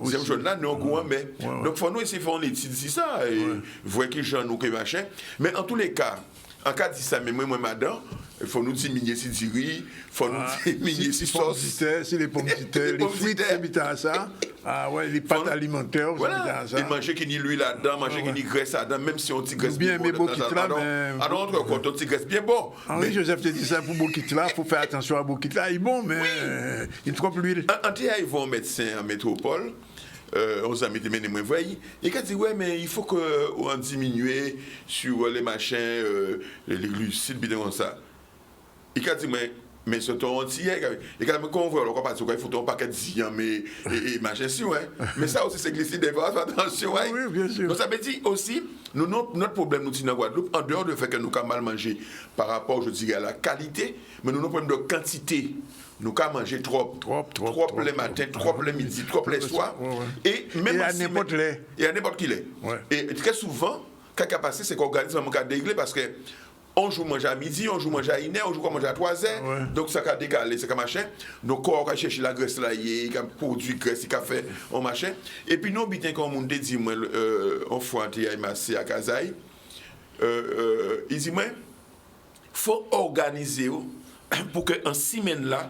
Ziam jaune là, nous, on met. Donc, il faut nous essayer de faire une étude sur ça, et voir qui jaune ou qui machin. Mais en tous les cas, en cas de ça, mais moi, madame, il faut nous diminuer si du riz, il faut nous diminuer si sauce. Si les pommes de terre, les frites, c'est à ça. Ah ouais, les pâtes alimentaires, voilà. Et manger qui ni l'huile là-dedans, manger qui ni graisse là-dedans, même si on t'y graisse bien bon. Bokitla, mais... À notre compte, on t'y graisse bien bon. Henri Joseph te dit ça pour Bokitla, il faut faire attention à Bokitla, il est bon, mais il trop l'huile. En théâtre, ils vont un médecin en métropole, on s'est mis des moins voyés, et quand il dit, ouais, mais il faut qu'on diminue sur les machins, les glucides, bien comme ça. Et quand il dit, mais ce ton entier, et quand on voit, il faut un paquet de ziam et machin si, mais ça aussi, c'est glycide, il faut faire attention, Oui, bien sûr. Donc ça veut dire aussi, notre problème, nous, dans Guadeloupe, en dehors du fait que nous avons mal mangé par rapport, je dirais, à la qualité, mais nous avons un problème de quantité. Nous avons mangé trop les matins, trop les midis, trop les soirs. Et même à n'importe les. Et à n'importe qui l'est. Et très souvent, ce qui a passé, c'est qu'on organise un déréglé parce que on joue manger à midi, on joue manger à 1h, on joue manger à 3h. Donc ça a décalé, c'est comme machin. Donc corps a cherché la graisse là, il a produit graisse, il a fait un machin. Et puis nous, bien comme on dit, moi, on fait un théâtre massé à Kazaï. Il dit, moi, il faut organiser pour qu'en 6 semaines là,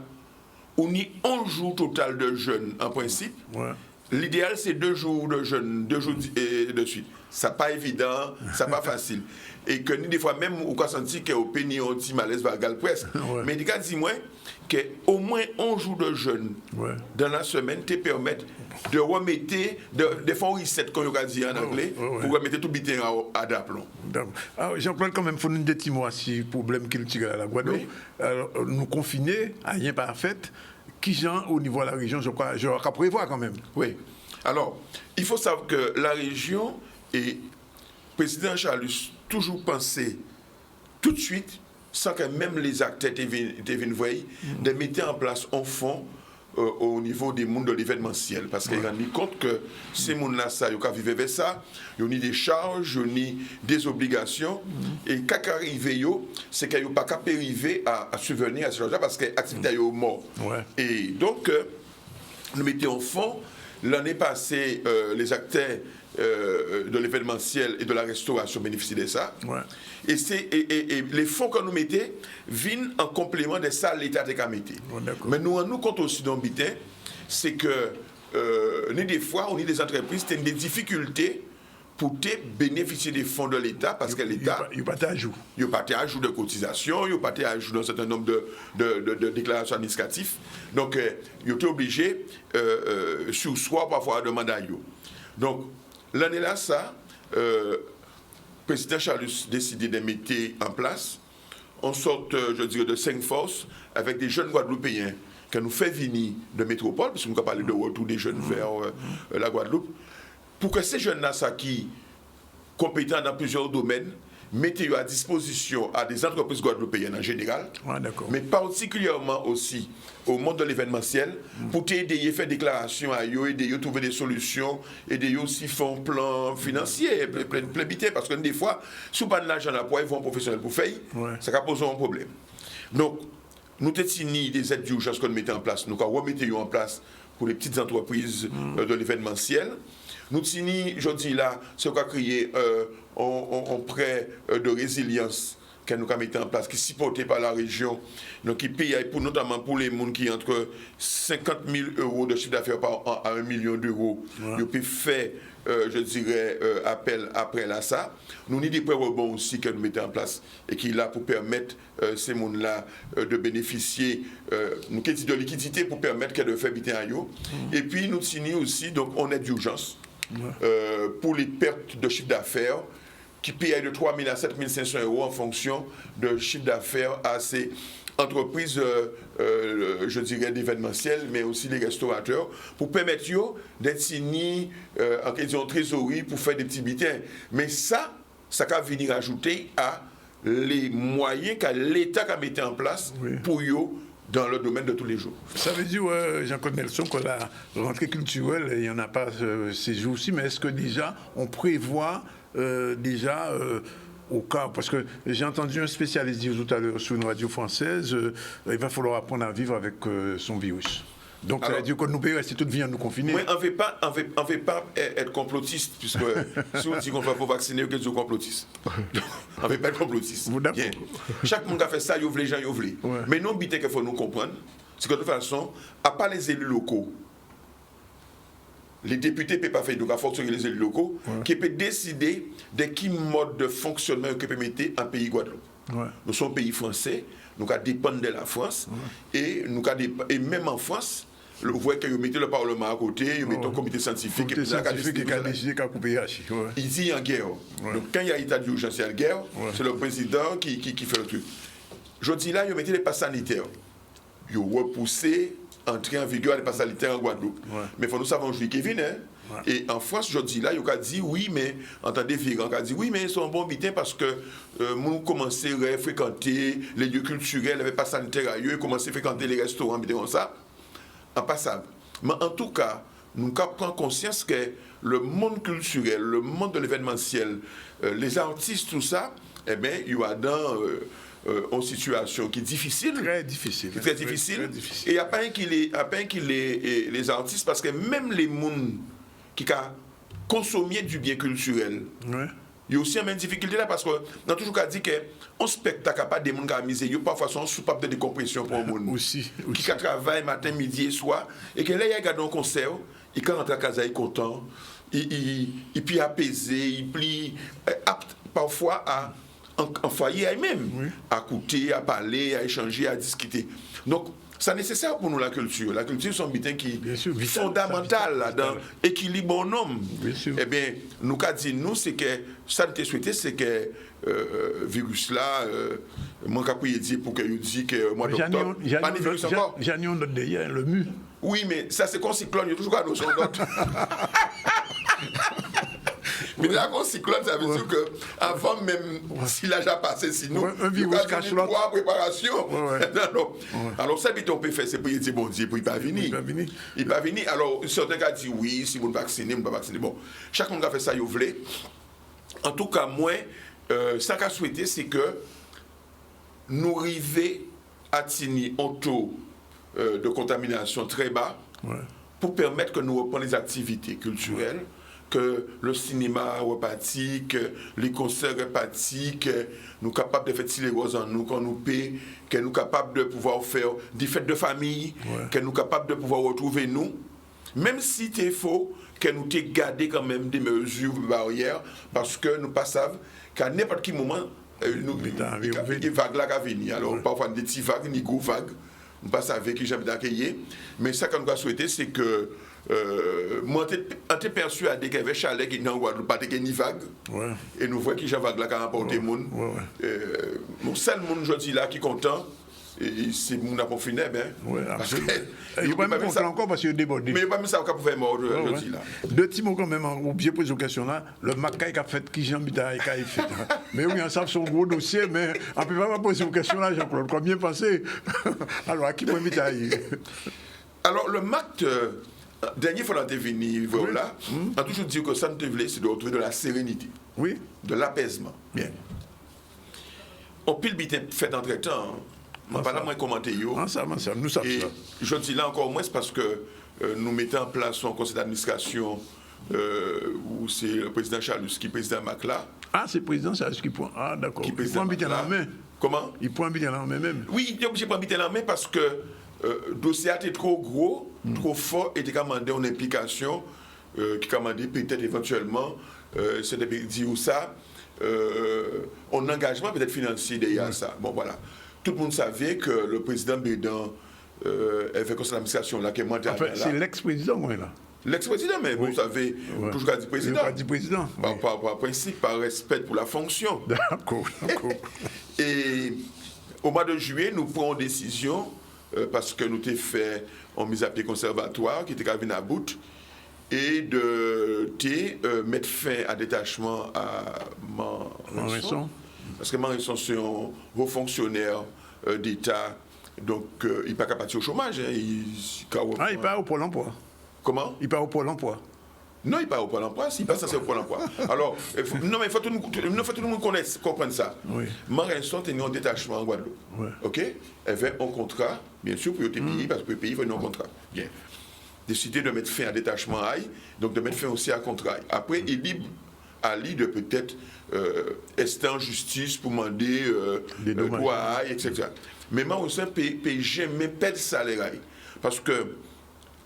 on y 11 jours total de jeûne en principe. Ouais. L'idéal, c'est 2 jours de jeûne, 2 jours de suite. Ça pas évident, ça pas facile. Et que des fois, même, on a senti qu'au péni, on dit malaise vagal presque. Ouais. Mais il dit moi qu'au moins 11 jours de jeûne dans la semaine te permettent de remettre, de faire un reset, comme on a dit en anglais, pour remettre tout bitin à d'aplomb. Jean-Claude, quand même, il faut nous dire 10 mois si le problème qu'il tire à la Guadeloupe. Oui. Alors, nous confiner, à rien parfait. Qui genre au niveau de la région, je crois qu'à prévoir quand même. Oui. Alors, il faut savoir que la région et le président Charlus toujours pensé tout de suite, sans que même les acteurs deviennent voyer, de mettre en place un fonds au niveau des mondes de l'événementiel. Parce qu'ils rendent compte que ces mondes-là, ils peuvent vivre avec ça, ils ont des charges, ils ont des obligations. Et quand ils arrivent, c'est qu'ils n'ont pas qu'à arriver à subvenir à ces choses-là parce que l'activité est mort. Et donc, nous mettons en fond. L'année passée, les acteurs de l'événementiel et de la restauration bénéficient de ça. Et les fonds que nous mettons viennent en complément de ça l'État a mis. Mais nous compte aussi dans Bitin, c'est que des fois, on a des entreprises qui ont des difficultés pour bénéficier des fonds de l'État parce que l'État... Il n'y a pas d'ajout. Il n'y a pas d'ajout de cotisation, il n'y a pas d'ajout dans un certain nombre de déclarations administratives. Donc, il est obligé, sur soi, parfois, à demander à eux. Donc, l'année là, le président Charlus a décidé de mettre en place une sorte, je dirais, de 5 forces avec des jeunes Guadeloupéens qui nous fait venir de métropole, parce qu'on va parler de retour des jeunes vers la Guadeloupe, pour que ces jeunes-là, qui sont compétents dans plusieurs domaines, mettent à disposition à des entreprises guadeloupéennes en général, mais particulièrement aussi au monde de l'événementiel, pour t'aider à faire des déclarations à eux, aider à trouver des solutions, aider aussi faire un plan financier, plébiter, parce que des fois, si vous n'avez pas de l'argent pour ils vont professionnel pour faire, ça va poser un problème. Donc, nous avons signé des aides d'urgence qu'on mettait en place, nous avons remis en place pour les petites entreprises de l'événementiel. Nous signons, je dis là, ce qu'on a créé un prêt de résilience que nous avons mis en place, qui est supporté par la région, donc qui paye notamment pour les gens qui ont entre 50 000 euros de chiffre d'affaires par an à 1 million d'euros. Ils peuvent faire, je dirais, appel après là ça. Nous avons des prêts rebonds aussi que nous mettons en place et qui est là pour permettre ces gens-là de bénéficier de liquidité pour permettre qu'elles de faire habiter à eux. Et puis nous signons aussi donc on aide d'urgence. Pour les pertes de chiffre d'affaires qui payent de 3 000 à 7 500 euros en fonction de chiffre d'affaires à ces entreprises, je dirais, d'événementiel, mais aussi les restaurateurs, pour permettre d'être signés en question de trésorerie pour faire des petits bitins. Mais ça va venir ajouter à les moyens que l'État a mis en place pour eux dans le domaine de tous les jours. Ça veut dire, Jean-Claude Nelson, que la rentrée culturelle, il n'y en a pas ces jours-ci, mais est-ce que déjà, on prévoit au cas, parce que j'ai entendu un spécialiste dire tout à l'heure sur une radio française, il va falloir apprendre à vivre avec son virus. Donc, alors, ça veut dire que nous pouvons rester toute vie à nous confiner. Oui, on ne veut pas être complotiste, puisque si on dit qu'on va vacciner, on est complotiste. On ne veut pas être complotiste. Bien. Chaque monde qui a fait ça, il veut les gens, il veut. Mais non, qu'il faut nous comprendre, c'est que de toute façon, à part les élus locaux, les députés ne peuvent pas faire, donc à force les élus locaux, qui peuvent décider de qui mode de fonctionnement que peut mettre en pays Guadeloupe. Nous sommes un pays français, nous dépendons de la France, et même en France, vous voyez que vous mettez le Parlement à côté, vous mettez un comité scientifique qui a décidé qu'à couper ici, il y a une guerre. Donc, quand il y a état d'urgence, il y a une guerre, c'est le président qui fait le truc. Je dis là, vous mettez les passes sanitaires. Vous repoussez, entrer en vigueur les passes sanitaires en Guadeloupe. Mais il faut nous savoir juillet qui vient. Et en France, je dis là, il a dit oui, mais entendez, Vigan a dit oui, mais ils sont bons bitins parce que nous commençons à fréquenter les lieux culturels, les passes sanitaires ailleurs, commencer à fréquenter les restaurants, bitins comme ça. Impassable. Mais en tout cas, nous prenons conscience que le monde culturel, le monde de l'événementiel, les artistes, tout ça, eh bien, il y a dans une situation qui est difficile. Très difficile. Très difficile. Et il n'y a pas un qui les artistes, parce que même les gens qui ont consommé du bien culturel, Il y a aussi une même difficulté là parce que on a toujours qu'à dire qu'un spectacle n'a pas des gens qui ont misé, parfois sont soupape de décompression pour le monde. Aussi. Qui travaille matin, midi et soir. Et que là, il y a un concert, il quand rentre à casa, il est content, il peut apaiser, il plie, apte parfois à en foyer à lui-même, à écouter, à parler, à échanger, à discuter. Donc, c'est nécessaire pour nous la culture. La culture, c'est un bitin qui est fondamental là-dedans, équilibre en homme. Eh bien, nous, qu'a dit nous, c'est que ça nous souhaité, c'est que virus là, moi, qu'après dire pour que vous dise que mois d'octobre, pas de virus encore. J'en ai un autre d'ailleurs, le mu. Oui, mais ça, c'est qu'on cyclone, il y a toujours un autre d'autre. Mais là, quand cyclone, ça veut dire que avant même, s'il a déjà passé, sinon, il y a trois préparations. Alors, ça, on peut faire, c'est pour dire bon Dieu, pour il ne pas venir. Il va venir. Alors, certains ont dit oui, si vous ne vaccinez, vous ne pas vacciner. Bon, chacun a fait ça, il voulait. En tout cas, moi, ça qu'a souhaité, c'est que nous arrivions à tenir un taux de contamination très bas pour permettre que nous reprenions les activités culturelles. Que le cinéma repartit, que les concerts repartent, que nous sommes capables de faire tirer les roses en nous, qu'on nous paie, que nous sommes capables de pouvoir faire des fêtes de famille, que nous sommes capables de pouvoir retrouver nous, même si c'est faux, que nous t'ai gardé quand même des mesures barrières, parce que nous ne savons qu'à n'importe quel moment, des vagues là qui viennent. Alors parfois des petites vagues, des grosses vagues, nous ne savons pas qui j'aime d'accueillir, mais ça qu'on doit souhaiter, c'est que moi, on était persuadé qu'il y avait chalet qui n'en pas de vague. Et nous voyons qu'il y a vague là qui a rapporté le monde. Mon seul monde aujourd'hui là qui est content, c'est mon apport funèbre. Il n'est pas même content encore parce qu'il est débordé. Mais il n'y a pas même ça qu'on pouvait mort aujourd'hui là. Deux petits mots quand même, ou bien poser une question là. Le Macaï qui a fait qui Jean-Bita a fait. Mais oui, on sait son gros dossier, mais on ne peut pas poser une question là, Jean-Claude. Combien pensez? Alors, à qui peut inviter? Alors, le MACT. Dernière fois qu'on est venu, voilà, on a toujours dit que ça nous voulait, c'est de retrouver de la sérénité, de l'apaisement. Bien. On peut le fait entre-temps. Je ne vais pas là commenter. Nous savons ça. Je dis là encore moins, c'est parce que nous mettons en place un conseil d'administration où c'est le président Chalus qui est président MACLA. Ah, c'est le président Chalus qui prend. Ah, d'accord. Il prend un bitin en main. Comment? Il prend un bitin en main même. Oui, il est obligé de prendre un bitin en main parce que le dossier était trop gros, trop fort, et il a demandé une implication qui a demandé peut-être éventuellement, c'est de dire ça, un engagement peut-être financier derrière ça. Bon, voilà. Tout le monde savait que le président Bédan avait conseil d'administration là, qui est monté à là. C'est l'ex-président, moi, là. L'ex-président, mais vous savez, toujours qu'à dire président. Pas dit président. Par principe, par respect pour la fonction. D'accord. Et au mois de juillet, nous prenons une décision. Parce que nous avons fait en mise à pied conservatoire qui était à bout et de mettre fin à détachement à Manresson. Parce que Manresson, c'est un haut fonctionnaire d'État, donc il n'est pas capable de partir au chômage. Il part au Pôle emploi. Comment? Il part au Pôle emploi. Non, il part au Pôle emploi, s'il passe au Pôle emploi. Alors, non, mais il faut que tout le monde comprenne ça. Manresson était en détachement en Guadeloupe. OK? Elle avait un contrat, bien sûr, pour le pays, parce que le pays veut un contrat. Bien. Décider de mettre fin à détachement aïe, donc de mettre fin aussi à contrat. Après, il est libre à lui de peut-être rester en justice pour demander droit à aïe, etc. Mais Manresson ne paye jamais pas de salaire aïe. Parce que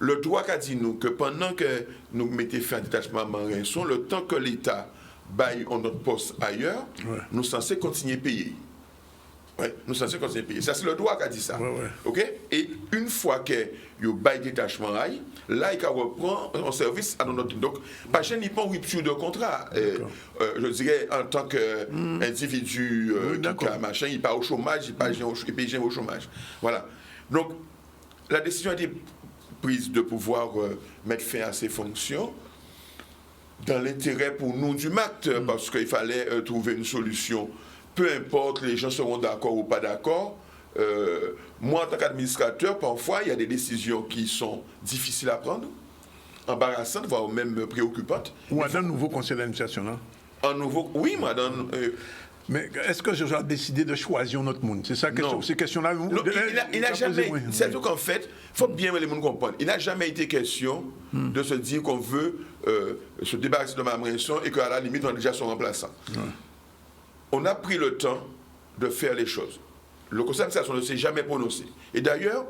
le droit qu'a dit nous que pendant que nous mettons fin à détachement à Manresson, le temps que l'État baille notre poste ailleurs, nous sommes censés continuer à payer. Nous sommes censés continuer à payer. Ça, c'est le droit qui a dit ça. OK? Et une fois que le bail détachement aille, là, il reprend un service à notre. Donc, pas gêne, il prend rupture de contrat. Je dirais, en tant qu'individu, machin, il part au chômage, il paye au chômage. Voilà. Donc, la décision a été prise de pouvoir mettre fin à ces fonctions dans l'intérêt pour nous du MACT, parce qu'il fallait trouver une solution. Peu importe, les gens seront d'accord ou pas d'accord. Moi, en tant qu'administrateur, parfois, il y a des décisions qui sont difficiles à prendre, embarrassantes, voire même préoccupantes. Ou à un nouveau conseil d'administration, là? Un nouveau, oui, madame. Mais est-ce que Georges a décidé de choisir notre monde? C'est ça, Non. ces questions-là. Il n'a jamais. C'est tout qu'en fait, il faut bien les gens comprendre. Il n'a jamais été question de se dire qu'on veut se débarrasser de Mme Rinson et qu'à la limite, on a déjà son remplaçant. On a pris le temps de faire les choses. Le conseil d'administration ne s'est jamais prononcé. Et d'ailleurs,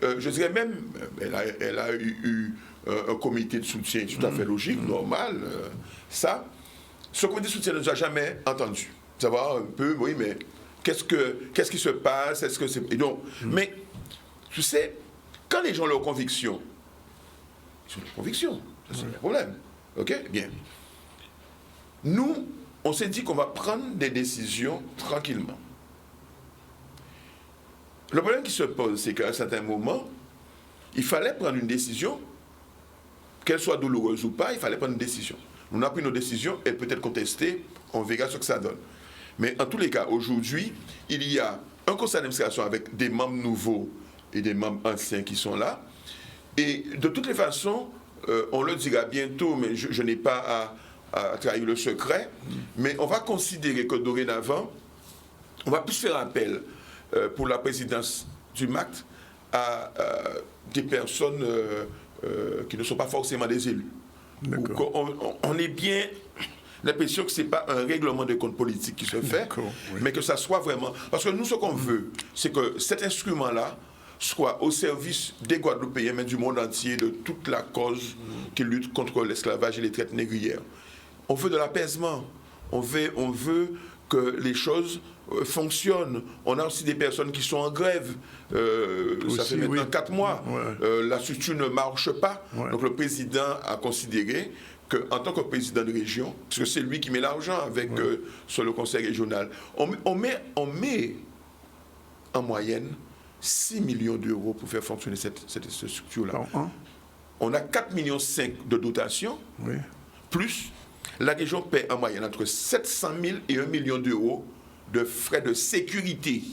je dirais même, elle a eu un comité de soutien tout à fait logique, normal. Ce comité de soutien ne nous a jamais entendu. Savoir un peu, oui, mais qu'est-ce qui se passe? Est-ce que c'est. Et donc, mais, tu sais, quand les gens ont leurs convictions, ils ont leurs convictions, ça c'est un problème. OK? Bien. Nous, on s'est dit qu'on va prendre des décisions tranquillement. Le problème qui se pose, c'est qu'à un certain moment, il fallait prendre une décision, qu'elle soit douloureuse ou pas, il fallait prendre une décision. On a pris nos décisions, elle peut être contestée, on verra ce que ça donne. Mais en tous les cas, aujourd'hui, il y a un conseil d'administration avec des membres nouveaux et des membres anciens qui sont là. Et de toutes les façons, on le dira bientôt, mais je n'ai pas à trahir le secret, mais on va considérer que dorénavant, on va plus faire appel pour la présidence du MACT à des personnes qui ne sont pas forcément des élus. On est bien l'impression que ce n'est pas un règlement de compte politique qui se fait, mais que ça soit vraiment... Parce que nous, ce qu'on veut, c'est que cet instrument-là soit au service des Guadeloupéens, mais du monde entier, de toute la cause qui lutte contre l'esclavage et les traites négrières. On veut de l'apaisement. On veut que les choses fonctionnent. On a aussi des personnes qui sont en grève. Ça fait maintenant 4 mois. La structure ne marche pas. Donc le président a considéré qu'en tant que président de région, parce que c'est lui qui met l'argent avec sur le conseil régional, on met en moyenne 6 millions d'euros pour faire fonctionner cette structure-là. On a 4,5 millions de dotation, plus la région paie en moyenne entre 700 000 et 1 million d'euros de frais de sécurité.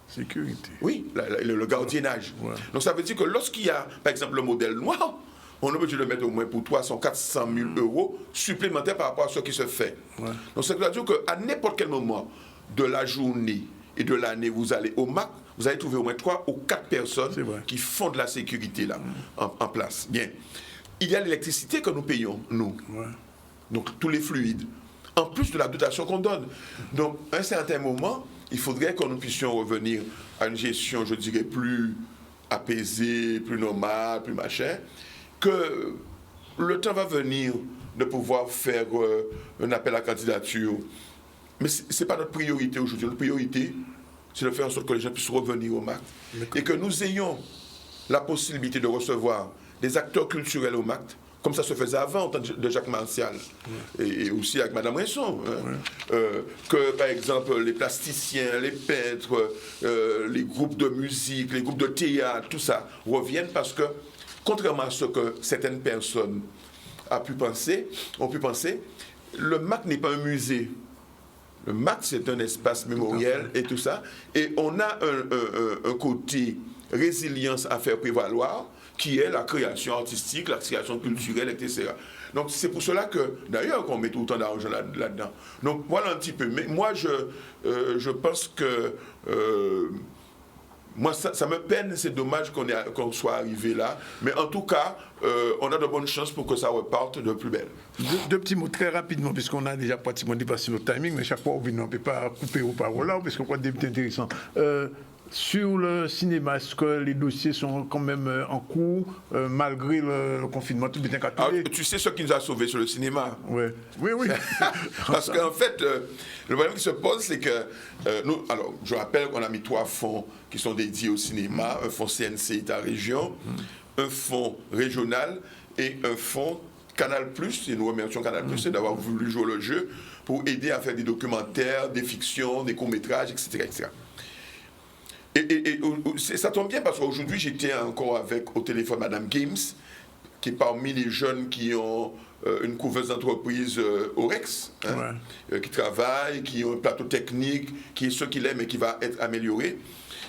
Sécurité. Oui, le gardiennage. Donc ça veut dire que lorsqu'il y a, par exemple, le modèle noir, on est obligé de le mettre au moins pour 300 400 000 euros supplémentaires par rapport à ce qui se fait. Donc ça veut dire qu'à n'importe quel moment de la journée et de l'année, vous allez au MAC, vous allez trouver au moins 3 ou 4 personnes qui font de la sécurité là, en place. Bien. Il y a l'électricité que nous payons, nous. Donc tous les fluides. En plus de la dotation qu'on donne. Donc à un certain moment, il faudrait que nous puissions revenir à une gestion, je dirais, plus apaisée, plus normale, plus machin, que le temps va venir de pouvoir faire un appel à candidature. Mais ce n'est pas notre priorité aujourd'hui. Notre priorité, c'est de faire en sorte que les gens puissent revenir au MAC. Et que nous ayons la possibilité de recevoir des acteurs culturels au MAC, comme ça se faisait avant, en temps de Jacques Martial, et aussi avec Mme Rinson. Que, par exemple, les plasticiens, les peintres, les groupes de musique, les groupes de théâtre, tout ça, reviennent parce que, contrairement à ce que certaines personnes ont pu penser, le MAC n'est pas un musée. Le MAC, c'est un espace mémoriel et tout ça. Et on a un côté résilience à faire prévaloir, qui est la création artistique, la création culturelle, etc. Donc c'est pour cela que, d'ailleurs, qu'on met autant d'argent là-dedans. Donc voilà un petit peu. Mais moi, je pense que... moi, ça me peine, c'est dommage qu'on soit arrivé là. Mais en tout cas, on a de bonnes chances pour que ça reparte de plus belle. Deux petits mots très rapidement, puisqu'on a déjà pratiquement dépassé notre timing, mais chaque fois, on ne peut pas couper aux paroles là, parce qu'on croit des intéressants. Sur le cinéma, est-ce que les dossiers sont quand même en cours, malgré le confinement tout bien calculé? Tu sais ce qui nous a sauvés sur le cinéma? Oui. Parce qu'en fait, le problème qui se pose, c'est que nous, alors, je rappelle qu'on a mis 3 fonds qui sont dédiés au cinéma, un fonds CNC État Région, un fonds régional et un fonds Canal+, et nous remercions Canal+, d'avoir voulu jouer le jeu pour aider à faire des documentaires, des fictions, des courts-métrages, etc., etc. Et ça tombe bien parce qu'aujourd'hui, j'étais encore au téléphone Madame Games, qui est parmi les jeunes qui ont une couveuse d'entreprise au Rex, qui travaille, qui ont un plateau technique, qui est ce qu'il aime et qui va être amélioré.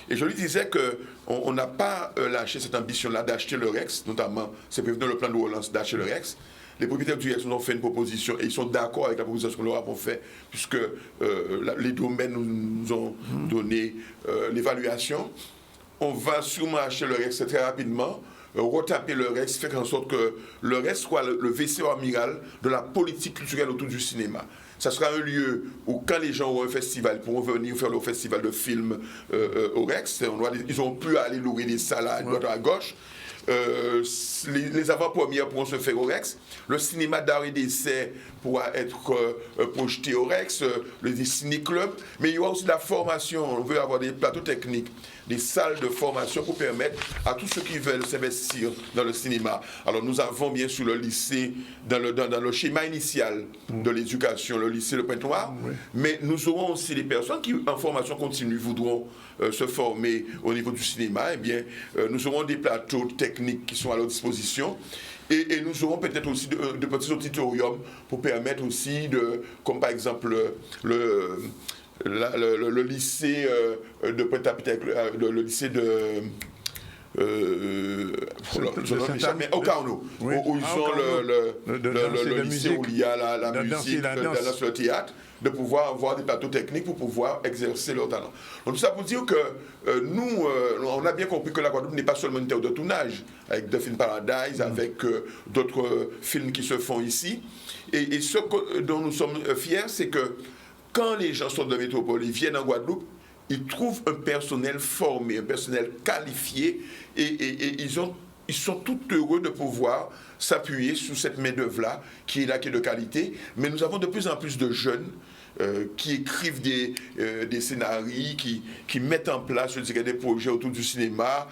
Et je lui disais qu'on n'a pas lâché cette ambition-là d'acheter le Rex, notamment, c'est prévu dans le plan de relance d'acheter le Rex, les propriétaires du Rex nous ont fait une proposition et ils sont d'accord avec la proposition que nous leur avons faite, puisque les domaines nous ont donné l'évaluation. On va sûrement acheter le Rex très rapidement, retaper le Rex, faire en sorte que le Rex soit le vaisseau amiral de la politique culturelle autour du cinéma. Ça sera un lieu où, quand les gens auront un festival, pourront venir faire le festival de films au Rex. Ils auront pu aller louer des salles à droite à gauche. Les avant-premières pourront se faire au Rex. Le cinéma d'art et d'essai pourra être projeté au Rex, le ciné-club. Mais il y aura aussi de la formation. On veut avoir des plateaux techniques, des salles de formation pour permettre à tous ceux qui veulent s'investir dans le cinéma. Alors nous avons bien sûr le lycée, dans le schéma initial de l'éducation, le lycée Le Pointe-Noire, mais nous aurons aussi des personnes qui, en formation continue, voudront se former au niveau du cinéma. Eh bien, nous aurons des plateaux techniques qui sont à leur disposition. Et nous aurons peut-être aussi de petits auditoriums pour permettre aussi, comme par exemple le lycée de Pointe-à-Pitre, le lycée de au Carnot, où ils ont le lycée où il y a la musique, la danse, le théâtre, de pouvoir avoir des plateaux techniques pour pouvoir exercer leur talent. Donc tout ça pour dire que nous, on a bien compris que la Guadeloupe n'est pas seulement une terre de tournage, avec The Film Paradise, avec d'autres films qui se font ici. Et ce dont nous sommes fiers, c'est que quand les gens sortent de métropole, ils viennent en Guadeloupe, ils trouvent un personnel formé, un personnel qualifié, et ils sont tout heureux de pouvoir s'appuyer sur cette main-d'œuvre-là, qui est là, qui est de qualité. Mais nous avons de plus en plus de jeunes qui écrivent des scénarios, qui mettent en place, je dirais, des projets autour du cinéma.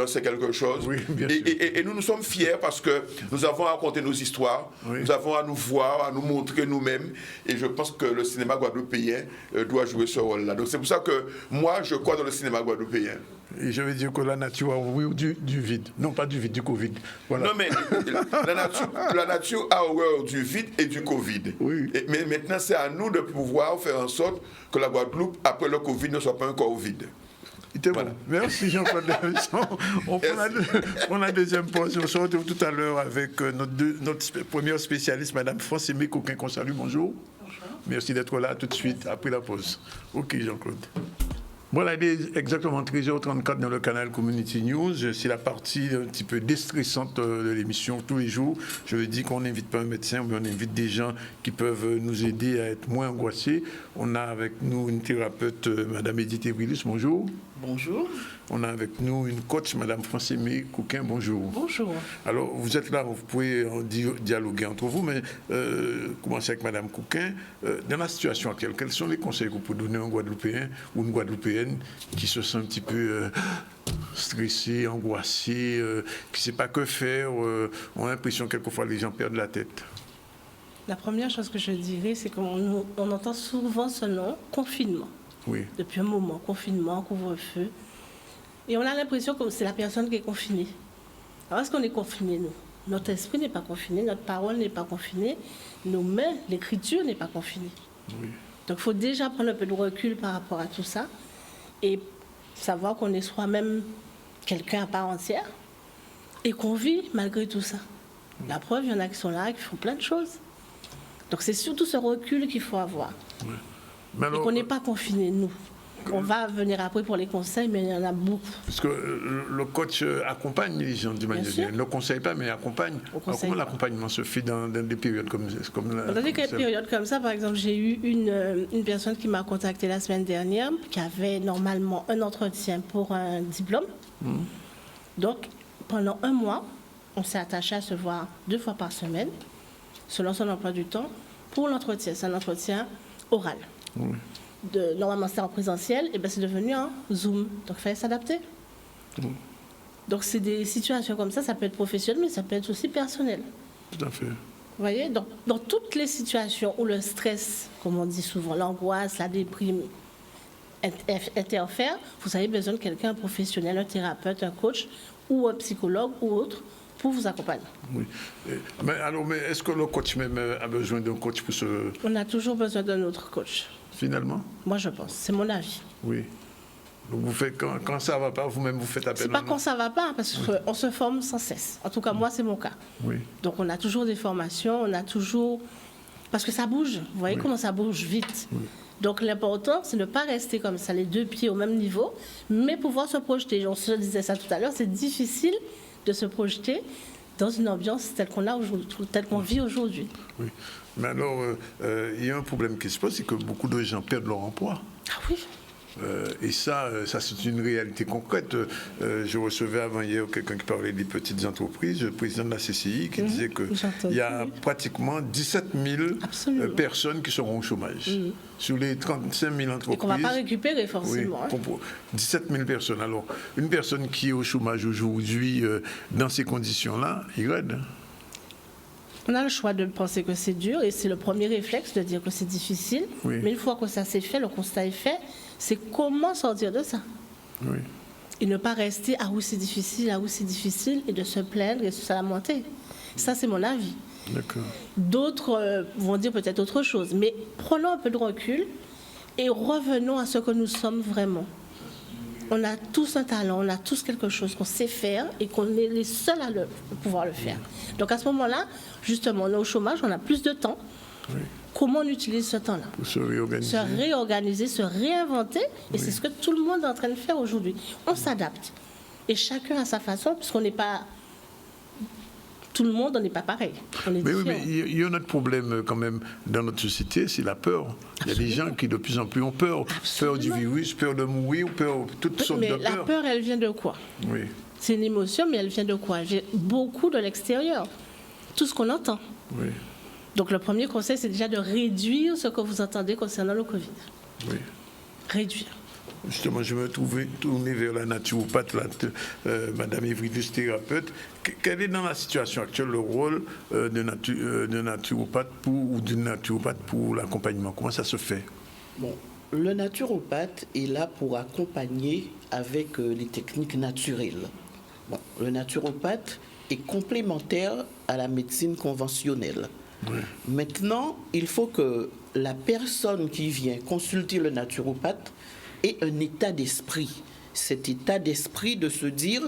C'est quelque chose. Oui, bien sûr. Et nous sommes fiers parce que nous avons à raconter nos histoires, nous avons à nous voir, à nous montrer nous-mêmes. Et je pense que le cinéma guadeloupéen doit jouer ce rôle-là. Donc c'est pour ça que moi, je crois dans le cinéma guadeloupéen. Et je veux dire que la nature a horreur du vide. Non, pas du vide, du Covid. Voilà. Non, mais la nature a horreur du vide et du Covid. Oui. Mais maintenant, c'est à nous de pouvoir faire en sorte que la Guadeloupe, après le Covid, ne soit pas un corps vide. Voilà. Bon. Merci Jean-Claude Davidson. On prend la deuxième pause. On se retrouve tout à l'heure avec notre première spécialiste, Mme Francine Couquin, qu'on salue. Bonjour. Bonjour. Merci d'être là tout de suite après la pause. Ok Jean-Claude. Voilà, il est exactement 13h34 dans le canal Community News. C'est la partie un petit peu déstressante de l'émission. Tous les jours, je veux dire qu'on n'invite pas un médecin, mais on invite des gens qui peuvent nous aider à être moins angoissés. On a avec nous une thérapeute, Mme Edith Evrilus. Bonjour. Bonjour. On a avec nous une coach, Mme Francine Couquin. Bonjour. Bonjour. Alors, vous êtes là, vous pouvez dialoguer entre vous, mais commencez avec Mme Couquin. Dans la situation actuelle, quels sont les conseils que vous pouvez donner à un Guadeloupéen ou une Guadeloupéenne qui se sent un petit peu stressé, angoissé, qui ne sait pas que faire, ont l'impression quelquefois les gens perdent la tête? La première chose que je dirais, c'est qu'on entend souvent ce nom, confinement. Oui. Depuis un moment, confinement, couvre-feu. Et on a l'impression que c'est la personne qui est confinée. Alors, est-ce qu'on est confiné, nous? Notre esprit n'est pas confiné, notre parole n'est pas confinée, nos mains, l'écriture n'est pas confinée. Oui. Donc, il faut déjà prendre un peu de recul par rapport à tout ça et savoir qu'on est soi-même quelqu'un à part entière et qu'on vit malgré tout ça. La preuve, il y en a qui sont là, qui font plein de choses. Donc, c'est surtout ce recul qu'il faut avoir. Oui. Alors, et qu'on n'est pas confinés, nous. On va venir après pour les conseils, mais il y en a beaucoup. Parce que le coach accompagne les gens d'une manière générale. Il ne conseille pas, mais accompagne. Alors, comment l'accompagnement se fait dans des périodes comme dans des périodes comme ça, par exemple, j'ai eu une personne qui m'a contacté la semaine dernière, qui avait normalement un entretien pour un diplôme. Donc, pendant un mois, on s'est attaché à se voir 2 fois par semaine, selon son emploi du temps, pour l'entretien. C'est un entretien oral. Oui. Normalement, c'était en présentiel, et bien c'est devenu en Zoom. Donc, il fallait s'adapter. Oui. Donc, c'est des situations comme ça peut être professionnel, mais ça peut être aussi personnel. Tout à fait. Vous voyez, dans toutes les situations où le stress, comme on dit souvent, l'angoisse, la déprime interfère, vous avez besoin de quelqu'un, un professionnel, un thérapeute, un coach, ou un psychologue, ou autre, pour vous accompagner. Oui. Mais est-ce que le coach même a besoin d'un coach pour se... On a toujours besoin d'un autre coach. Finalement? Moi, je pense. C'est mon avis. Oui. Donc vous faites, quand ça ne va pas, vous-même vous faites appel. C'est pas quand ça ne va pas, parce qu'on se forme sans cesse. En tout cas, moi, c'est mon cas. Oui. Donc on a toujours des formations, on a toujours... Parce que ça bouge, vous voyez comment ça bouge vite. Oui. Donc l'important, c'est de ne pas rester comme ça, les deux pieds au même niveau, mais pouvoir se projeter. On se disait ça tout à l'heure, c'est difficile de se projeter dans une ambiance telle qu'on a aujourd'hui, telle qu'on vit aujourd'hui. Oui. Mais alors, il y a un problème qui se pose, c'est que beaucoup de gens perdent leur emploi. Ah oui. Et ça c'est une réalité concrète. Je recevais avant-hier quelqu'un qui parlait des petites entreprises, le président de la CCI, qui disait qu'il y a pratiquement 17 000 personnes qui seront au chômage. Sur les 35 000 entreprises. Et qu'on ne va pas récupérer forcément. Oui, 17 000 personnes. Alors, une personne qui est au chômage aujourd'hui, dans ces conditions-là, il raide. On a le choix de penser que c'est dur, et c'est le premier réflexe de dire que c'est difficile. Oui. Mais une fois que ça s'est fait, le constat est fait, c'est comment sortir de ça. Oui. Et ne pas rester ah oui c'est difficile, et de se plaindre et de se lamenter. Ça, c'est mon avis. D'accord. D'autres vont dire peut-être autre chose, mais prenons un peu de recul et revenons à ce que nous sommes vraiment. On a tous un talent, on a tous quelque chose qu'on sait faire et qu'on est les seuls à pouvoir le faire. Donc à ce moment-là, justement, on est au chômage, on a plus de temps. Oui. Comment on utilise ce temps-là? Pour se réorganiser. Se réorganiser, se réinventer. Et c'est ce que tout le monde est en train de faire aujourd'hui. On s'adapte. Et chacun à sa façon, puisqu'on n'est pas... Tout le monde, on n'est pas pareil. On est mais oui, mais il y a un autre problème quand même dans notre société, c'est la peur. Il y a des gens qui de plus en plus ont peur. Absolument. Peur du virus, peur de mourir, peur toutes sortes de peurs. Mais la peur, elle vient de quoi? Oui. C'est une émotion, mais elle vient de quoi? Elle vient beaucoup de l'extérieur. Tout ce qu'on entend. Oui. Donc le premier conseil, c'est déjà de réduire ce que vous entendez concernant le Covid. Oui. Réduire. Justement, je me trouvais tourné vers la naturopathe, Madame Evridus, thérapeute. Quel est dans la situation actuelle le rôle de naturopathe ou d'une naturopathe pour l'accompagnement? Comment ça se fait? Bon, le naturopathe est là pour accompagner avec les techniques naturelles. Bon, le naturopathe est complémentaire à la médecine conventionnelle. Oui. Maintenant, il faut que la personne qui vient consulter le naturopathe ait un état d'esprit. Cet état d'esprit de se dire,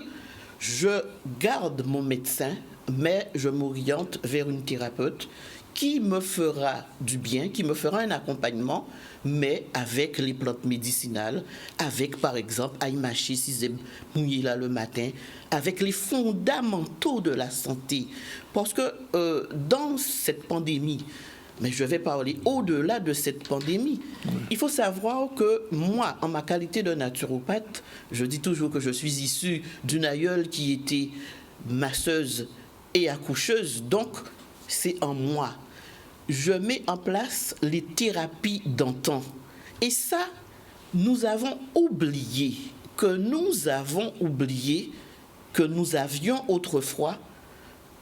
je garde mon médecin, mais je m'oriente vers une thérapeute qui me fera du bien, qui me fera un accompagnement, mais avec les plantes médicinales, avec par exemple Aïmachi, si c'est mouillé là le matin, avec les fondamentaux de la santé. Parce que dans cette pandémie, mais je vais parler au-delà de cette pandémie. Il faut savoir que moi, en ma qualité de naturopathe, je dis toujours que je suis issu d'une aïeule qui était masseuse et accoucheuse, donc c'est en moi. Je mets en place les thérapies d'antan. Et ça, nous avons oublié que nous avions autrefois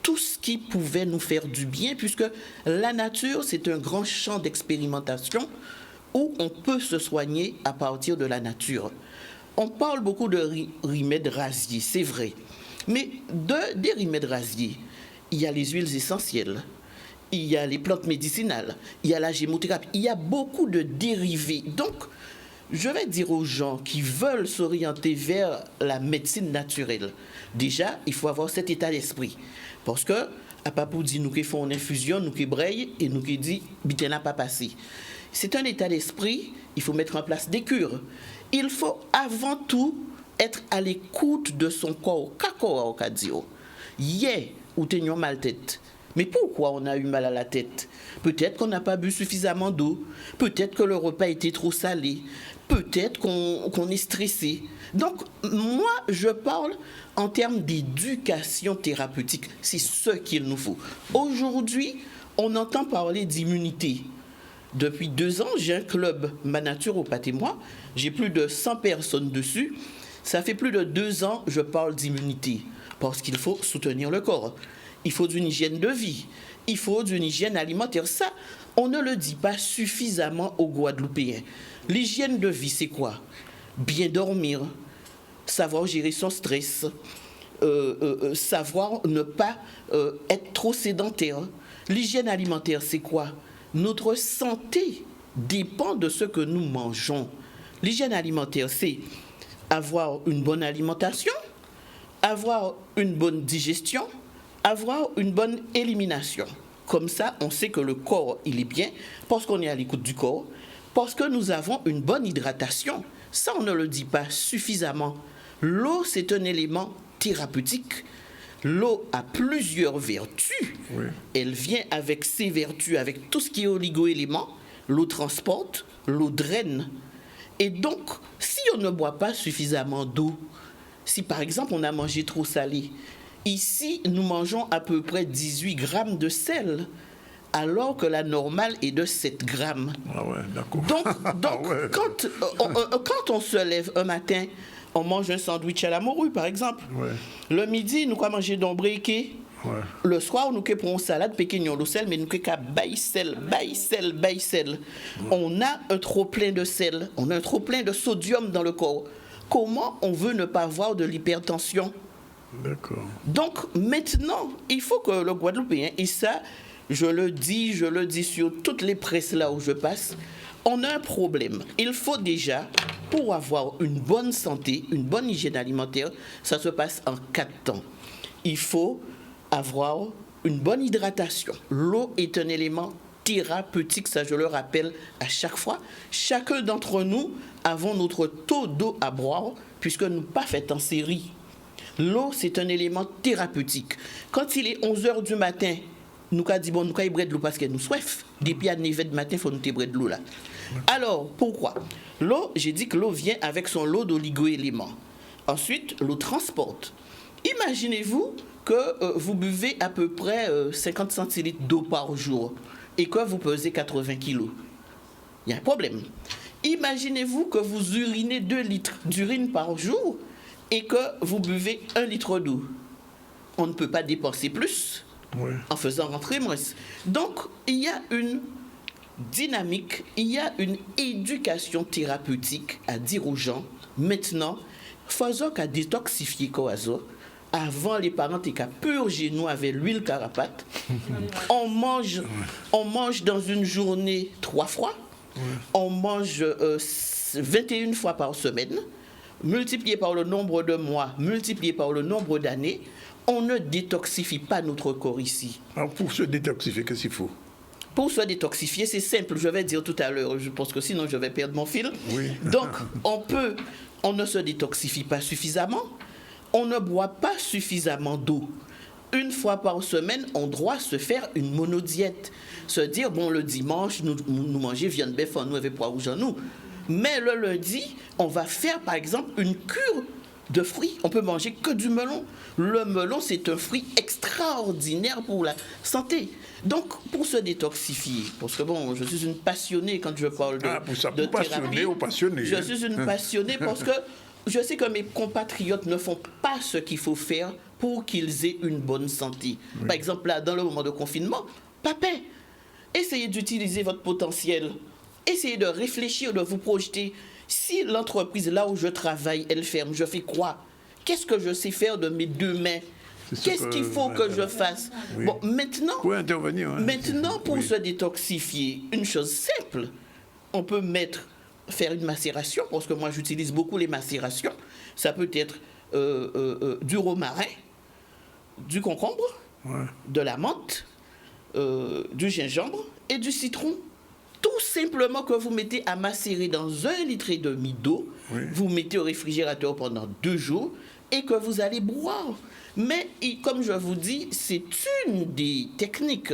tout ce qui pouvait nous faire du bien, puisque la nature, c'est un grand champ d'expérimentation où on peut se soigner à partir de la nature. On parle beaucoup de remèdes rasiers, c'est vrai. Mais des remèdes rasiers, il y a les huiles essentielles, il y a les plantes médicinales, il y a la gémothérapie, il y a beaucoup de dérivés. Donc, je vais dire aux gens qui veulent s'orienter vers la médecine naturelle, déjà, il faut avoir cet état d'esprit. Parce que, à pas pour dire nous qui font une infusion, nous qui braille et nous qui dit, bité n'a pas passé. C'est un état d'esprit, il faut mettre en place des cures. Il faut avant tout être à l'écoute de son corps. Kako a dit, hier, ou t'es mal tête. Mais pourquoi on a eu mal à la tête? Peut-être qu'on n'a pas bu suffisamment d'eau, peut-être que le repas était trop salé, peut-être qu'on est stressé. Donc, moi, je parle en termes d'éducation thérapeutique. C'est ce qu'il nous faut. Aujourd'hui, on entend parler d'immunité. Depuis 2 ans, j'ai un club, ma naturopathe et moi. J'ai plus de 100 personnes dessus. Ça fait plus de 2 ans que je parle d'immunité. Parce qu'il faut soutenir le corps. Il faut d'une hygiène de vie. Il faut d'une hygiène alimentaire. Ça, on ne le dit pas suffisamment aux Guadeloupéens. L'hygiène de vie, c'est quoi? Bien dormir, savoir gérer son stress, savoir ne pas être trop sédentaire. L'hygiène alimentaire, c'est quoi? Notre santé dépend de ce que nous mangeons. L'hygiène alimentaire, c'est avoir une bonne alimentation, avoir une bonne digestion, avoir une bonne élimination. Comme ça, on sait que le corps, il est bien, parce qu'on est à l'écoute du corps, parce que nous avons une bonne hydratation. Ça, on ne le dit pas suffisamment. L'eau, c'est un élément thérapeutique. L'eau a plusieurs vertus. Oui. Elle vient avec ses vertus, avec tout ce qui est oligo-éléments. L'eau transporte, l'eau draine. Et donc, si on ne boit pas suffisamment d'eau, si par exemple on a mangé trop salé, ici nous mangeons à peu près 18 grammes de sel, alors que la normale est de 7 grammes. Ah ouais, d'accord. Donc Ah ouais. quand on se lève un matin, on mange un sandwich à la morue par exemple. Ouais. Le midi, nous quoi manger d'ombreke. Ouais. Le soir, nous prenons salade, péquignon, le sel, mais nous bail sel. On a un trop plein de sel, on a un trop plein de sodium dans le corps. Comment on veut ne pas avoir de l'hypertension? D'accord. Donc maintenant, il faut que le Guadeloupéen, et ça, je le dis sur toutes les presses là où je passe, on a un problème. Il faut déjà, pour avoir une bonne santé, une bonne hygiène alimentaire, ça se passe en 4 temps. Il faut avoir une bonne hydratation. L'eau est un élément thérapeutique, ça je le rappelle à chaque fois. Chacun d'entre nous avons notre taux d'eau à boire, puisque nous pas fait en série. L'eau, c'est un élément thérapeutique. Quand il est 11h du matin, nous avons dit, bon, nous avons de l'eau parce que nous soif. Depuis à 9h du matin, il faut nous boire de l'eau là. Alors, pourquoi? L'eau, j'ai dit que l'eau vient avec son lot d'oligo-éléments. Ensuite, l'eau transporte. Imaginez-vous que vous buvez à peu près 50 centilitres d'eau par jour et que vous pesez 80 kilos. Il y a un problème. Imaginez-vous que vous urinez 2 litres d'urine par jour et que vous buvez 1 litre d'eau. On ne peut pas dépenser plus en faisant rentrer moins. Donc, il y a une dynamique, il y a une éducation thérapeutique à dire aux gens, maintenant, faisons qu'à détoxifier Koazo. Avant, les parents étaient qu'à purger nous avec l'huile carapate. On mange dans une journée 3 fois. On mange 21 fois par semaine. Multiplié par le nombre de mois, multiplié par le nombre d'années, on ne détoxifie pas notre corps ici. Alors pour se détoxifier, qu'est-ce qu'il faut? Pour se détoxifier, c'est simple. Je vais dire tout à l'heure, je pense que sinon je vais perdre mon fil. Oui. Donc, on ne se détoxifie pas suffisamment. On ne boit pas suffisamment d'eau. Une fois par semaine, on doit se faire une monodiète. Se dire, bon, le dimanche, nous mangeons viande bœuf en nous avec pois rouge en nous. Mais le lundi, on va faire, par exemple, une cure de fruits. On peut manger que du melon. Le melon, c'est un fruit extraordinaire pour la santé. Donc, pour se détoxifier, parce que bon, je suis une passionnée quand je parle de thérapie. Je suis une passionnée parce que je sais que mes compatriotes ne font pas ce qu'il faut faire pour qu'ils aient une bonne santé. Oui. Par exemple, là, dans le moment de confinement, papa, essayez d'utiliser votre potentiel. Essayez de réfléchir, de vous projeter. Si l'entreprise, là où je travaille, elle ferme, je fais quoi? Qu'est-ce que je sais faire de mes 2 mains? Qu'est-ce qu'il faut que je fasse? Oui. Bon, maintenant, pour intervenir, maintenant, pour se détoxifier, une chose simple, on peut faire une macération, parce que moi j'utilise beaucoup les macérations. Ça peut être du romarin, du concombre, de la menthe, du gingembre et du citron. Tout simplement que vous mettez à macérer dans 1,5 litre d'eau, vous mettez au réfrigérateur pendant 2 jours et que vous allez boire. Mais comme je vous dis, c'est une des techniques.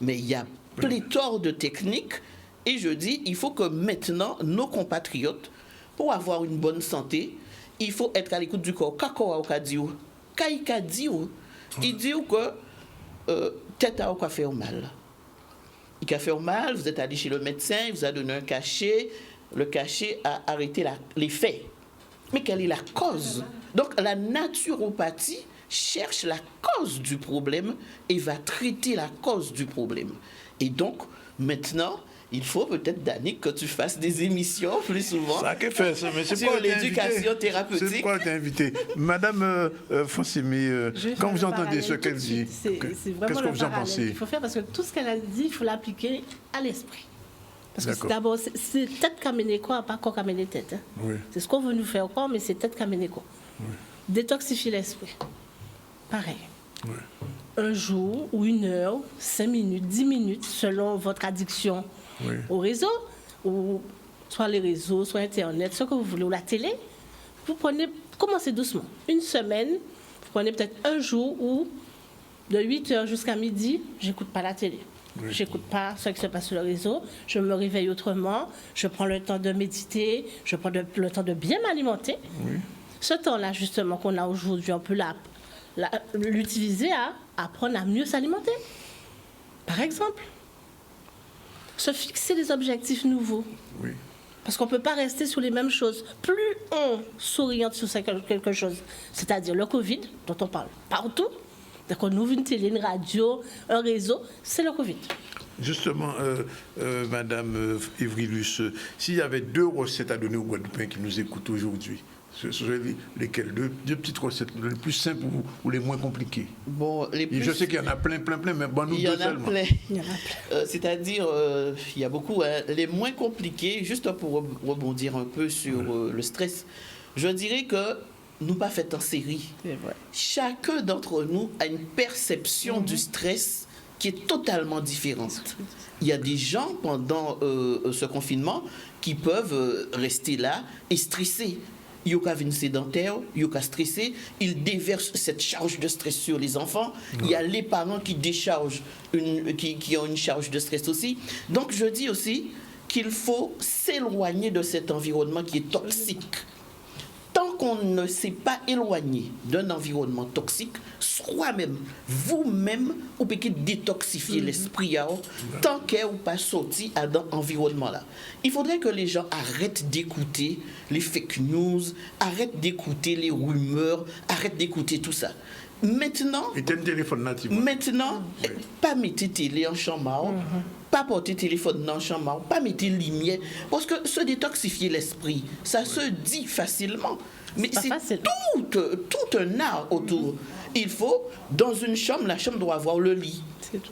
Mais il y a pléthore de techniques. Et je dis, il faut que maintenant, nos compatriotes, pour avoir une bonne santé, il faut être à l'écoute du corps. Il dit que tête à faire mal. Il a fait mal, vous êtes allé chez le médecin, il vous a donné un cachet, le cachet a arrêté l'effet. Mais quelle est la cause? Donc la naturopathie cherche la cause du problème et va traiter la cause du problème. Et donc, maintenant, il faut peut-être, Danick, que tu fasses des émissions plus souvent sur l'éducation thérapeutique. C'est pourquoi tu es invité. Madame Fonsimi, quand vous entendez ce qu'elle dit, c'est vraiment qu'est-ce que vous en pensez? Il faut faire parce que tout ce qu'elle a dit, il faut l'appliquer à l'esprit. Parce que d'abord, c'est tête qu'amener quoi, pas corps qu'amener tête. Hein. Oui. C'est ce qu'on veut nous faire quoi, mais c'est tête qu'amener quoi. Oui. Détoxifier l'esprit. Pareil. Oui. Un jour ou une heure, 5 minutes, 10 minutes, selon votre addiction au réseau, ou soit les réseaux, soit Internet, ce que vous voulez, ou la télé, vous prenez, commencez doucement. Une semaine, vous prenez peut-être un jour où, de 8h jusqu'à midi, j'écoute pas la télé. Oui. J'écoute pas ce qui se passe sur le réseau, je me réveille autrement, je prends le temps de méditer, je prends le temps de bien m'alimenter. Oui. Ce temps-là, justement, qu'on a aujourd'hui, on peut l'utiliser à apprendre à mieux s'alimenter. Par exemple, se fixer des objectifs nouveaux. Oui. Parce qu'on ne peut pas rester sur les mêmes choses. Plus on s'oriente sur quelque chose, c'est-à-dire le Covid, dont on parle partout, donc on ouvre une télé, une radio, un réseau, c'est le Covid. Justement, Madame Évry-Luce, s'il y avait 2 recettes à donner aux Guadeloupéens qui nous écoutent aujourd'hui, ce seraient lesquelles? Deux petites recettes, les plus simples ou les moins compliquées? Bon, je sais qu'il y en a plein, mais bon, nous deux seulement. Il y en a plein. C'est-à-dire, il y a beaucoup. Hein, les moins compliqués, juste pour rebondir un peu sur le stress, je dirais que nous pas fait en série. Chacun d'entre nous a une perception du stress qui est totalement différente. Il y a des gens, pendant ce confinement, qui peuvent rester là et stresser. Il y a une sédentaire, il y a stressé, ils déversent cette charge de stress sur les enfants. Il y a les parents qui déchargent, qui ont une charge de stress aussi. Donc je dis aussi qu'il faut s'éloigner de cet environnement qui est toxique. Tant qu'on ne s'est pas éloigné d'un environnement toxique, soi-même, vous-même, vous pouvez détoxifier l'esprit tant qu'elle ou pas sorti à cet environnement-là. Il faudrait que les gens arrêtent d'écouter les fake news, arrêtent d'écouter les rumeurs, arrêtent d'écouter tout ça. Maintenant, pas mettre télé en chambre, pas porter téléphone dans la chambre, pas mettre lumière, parce que se détoxifier l'esprit, ça se dit facilement, mais c'est tout un art autour. Il faut, dans une chambre, la chambre doit avoir le lit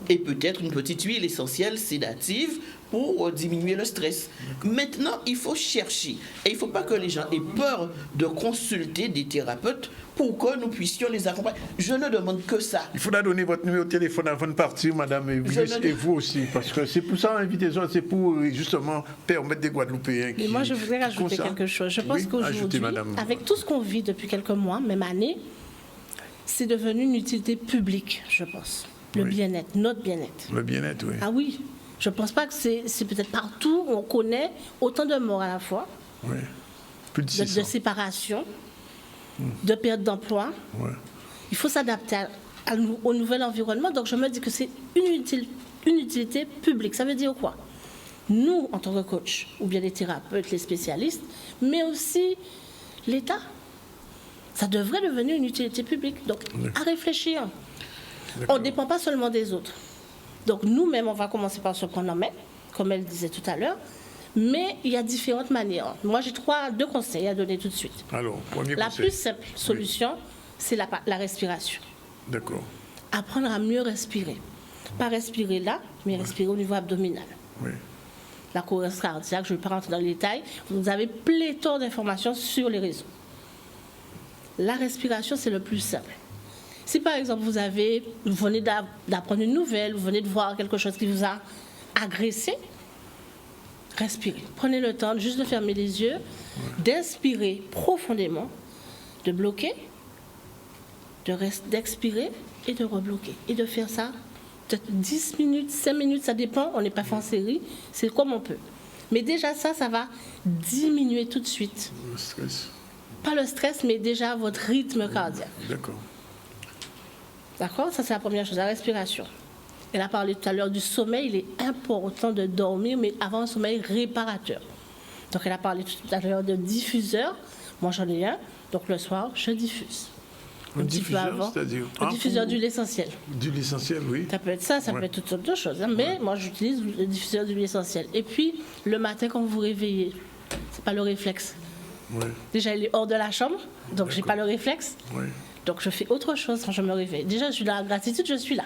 et peut-être une petite huile essentielle sédative pour diminuer le stress. Maintenant, il faut chercher. Et il ne faut pas que les gens aient peur de consulter des thérapeutes pour que nous puissions les accompagner. Je ne demande que ça. Il faudra donner votre numéro de téléphone avant de partir, Madame Évry-Luce, et vous aussi, parce que c'est pour ça l'invitation, c'est pour justement permettre des Guadeloupéens qui... Mais moi, je voudrais rajouter quelque chose. Je pense qu'aujourd'hui, avec tout ce qu'on vit depuis quelques mois, même année, c'est devenu une utilité publique, je pense. Le bien-être, notre bien-être. Le bien-être, oui. Ah oui. Je ne pense pas que c'est peut-être partout où on connaît autant de morts à la fois, plus de séparation, de perte d'emploi. Il faut s'adapter au nouvel environnement. Donc je me dis que c'est une utilité publique. Ça veut dire quoi? Nous, en tant que coach, ou bien les thérapeutes, les spécialistes, mais aussi l'État. Ça devrait devenir une utilité publique. Donc à réfléchir. On ne dépend pas seulement des autres. Donc nous-mêmes, on va commencer par se prendre en main, comme elle disait tout à l'heure, mais il y a différentes manières. Moi, j'ai 2 conseils à donner tout de suite. Alors, premier la conseil. Plus simple solution, c'est la respiration. D'accord. Apprendre à mieux respirer. Pas respirer là, mais respirer au niveau abdominal. Oui. La cohérence cardiaque, je ne vais pas rentrer dans les détails. Vous avez pléthore d'informations sur les réseaux. La respiration, c'est le plus simple. Si par exemple vous venez d'apprendre une nouvelle, vous venez de voir quelque chose qui vous a agressé, respirez. Prenez le temps juste de fermer les yeux, d'inspirer profondément, de bloquer, d'expirer et de rebloquer. Et de faire ça peut-être 10 minutes, 5 minutes, ça dépend, on n'est pas fait en série, c'est comme on peut. Mais déjà ça va diminuer tout de suite. Le stress. Pas le stress, mais déjà votre rythme cardiaque. D'accord. D'accord? Ça, c'est la première chose, la respiration. Elle a parlé tout à l'heure du sommeil. Il est important de dormir, mais avoir un sommeil réparateur. Donc, elle a parlé tout à l'heure de diffuseur. Moi, j'en ai un. Donc, le soir, je diffuse. Un diffuseur, c'est-à-dire un diffuseur d'huile essentielle. D'huile essentielle, oui. Ça peut être ça, peut être toutes sortes de choses. Hein, mais moi, j'utilise le diffuseur d'huile essentielle. Et puis, le matin, quand vous vous réveillez, c'est pas le réflexe. Déjà, il est hors de la chambre, donc j'ai pas le réflexe. Donc je fais autre chose quand je me réveille. Déjà, je suis dans la gratitude, je suis là.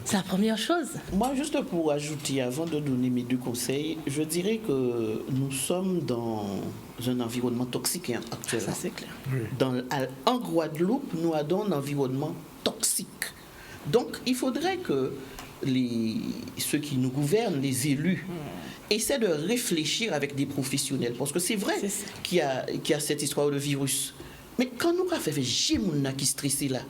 C'est la première chose. Moi, juste pour ajouter, avant de donner mes 2 conseils, je dirais que nous sommes dans un environnement toxique actuellement. Ça, c'est clair. En Guadeloupe, nous avons un environnement toxique. Donc, il faudrait que ceux qui nous gouvernent, les élus, essaient de réfléchir avec des professionnels. Parce que c'est vrai qu'il y a cette histoire de virus. Mais quand nous avons fait Gémouna qui est stressé là,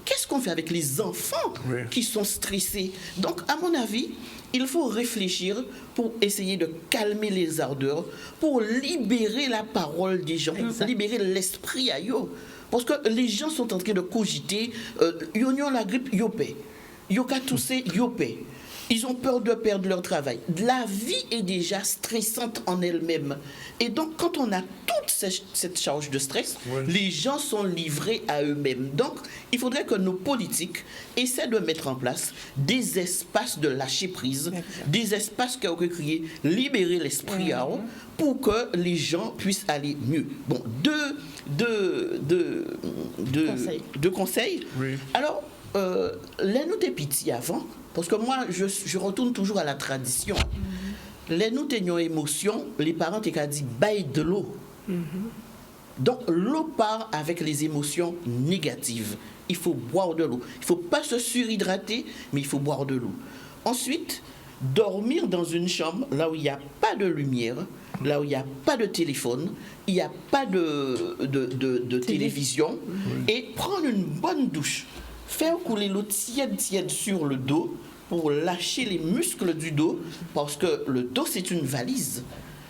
qu'est-ce qu'on fait avec les enfants qui sont stressés? Donc, à mon avis, il faut réfléchir pour essayer de calmer les ardeurs, pour libérer la parole des gens, libérer l'esprit à eux. Parce que les gens sont en train de cogiter, ils ont la grippe, ils paient. Ils ont toussé, ils paient. Ils ont peur de perdre leur travail. La vie est déjà stressante en elle-même. Et donc, quand on a toute cette charge de stress, les gens sont livrés à eux-mêmes. Donc, il faudrait que nos politiques essaient de mettre en place des espaces de lâcher prise, des espaces qui ont créé libérer l'esprit pour que les gens puissent aller mieux. Bon, deux conseils. Oui. Alors, les nous étaient petits avant, parce que moi, je retourne toujours à la tradition. Les nous tenions émotion, les parents t'ont dit baille de l'eau. Donc, l'eau part avec les émotions négatives. Il faut boire de l'eau. Il ne faut pas se surhydrater, mais il faut boire de l'eau. Ensuite, dormir dans une chambre, là où il n'y a pas de lumière, là où il n'y a pas de téléphone, il n'y a pas de télévision, et prendre une bonne douche. Faire couler l'eau tiède sur le dos pour lâcher les muscles du dos, parce que le dos, c'est une valise.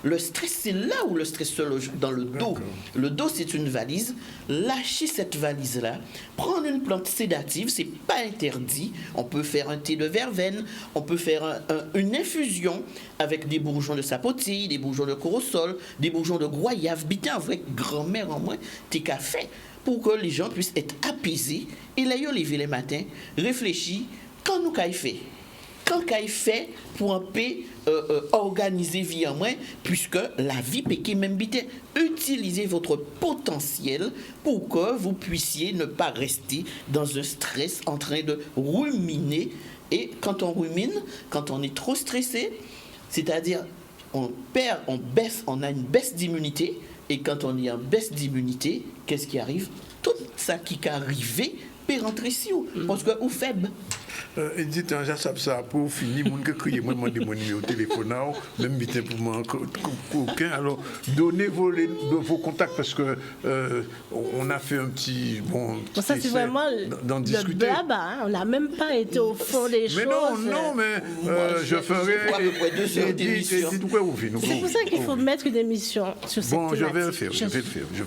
Le stress, c'est là où le stress se loge, dans le dos. Le dos, c'est une valise. Lâcher cette valise-là, prendre une plante sédative, c'est pas interdit. On peut faire un thé de verveine, on peut faire une infusion avec des bourgeons de sapotille, des bourgeons de corosol, des bourgeons de goyave, bien avec grand-mère en moins, thé café, pour que les gens puissent être apaisés. Et là, ils lever les matins, réfléchir, quand nous qu'à fait. Quand qu'elle fait pour un peu organiser vie en moins, puisque la vie peut même bien utiliser votre potentiel pour que vous puissiez ne pas rester dans un stress en train de ruminer. Et quand on rumine, quand on est trop stressé, c'est-à-dire on a une baisse d'immunité, et quand on est en baisse d'immunité, qu'est-ce qui arrive? Tout ça qui est arrivé peut rentrer ici, parce que vous faible. Dites, ça pour finir, mon que crier, moi, mon numéro de téléphone, même bitin pour moi, aucun. Alors, donnez vos contacts parce que on a fait un petit. Bon, ça, c'est vraiment le blabla, hein. On n'a même pas été au fond des choses. Mais je ferai. C'est pour ça qu'il faut mettre des missions sur cette thématique. Bon, je vais le faire.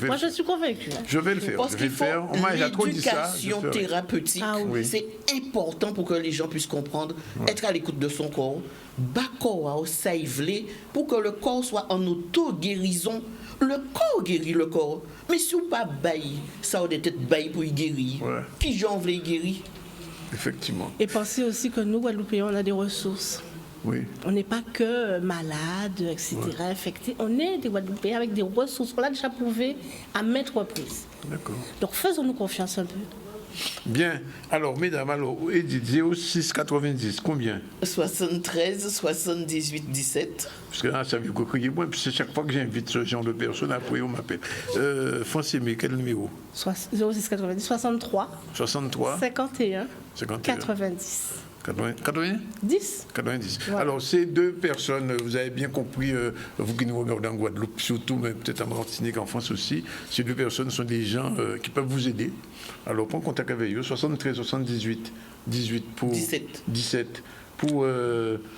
Moi, je suis convaincue. Je vais le faire. L'éducation thérapeutique, c'est important pour que les gens puissent comprendre, être à l'écoute de son corps, pour que le corps soit en auto-guérison. Le corps guérit le corps. Mais si vous pas bailler, ça aurait été bailler pour y guérir. Qui j'en voulais guérir? Effectivement. Et pensez aussi que nous, Guadeloupéens, on a des ressources. Oui. On n'est pas que malades, etc., infectés. On est des Guadeloupéens avec des ressources. On l'a déjà prouvé à maintes reprises. D'accord. Donc faisons-nous confiance un peu. Bien. Alors, mesdames, Edith, 06 90, combien? 73 78 17. Parce que là, ça veut crier moi, puis c'est chaque fois que j'invite ce genre de personnes, après on m'appelle. Francimé, quel numéro? 06 90 63. 63. 51. 90. 10. Voilà. Alors, ces deux personnes, vous avez bien compris, vous qui nous regardez en Guadeloupe, surtout, mais peut-être en Martinique, en France aussi, ces deux personnes sont des gens qui peuvent vous aider. Alors, prends contact avec eux, 73 78 18 pour 17 pour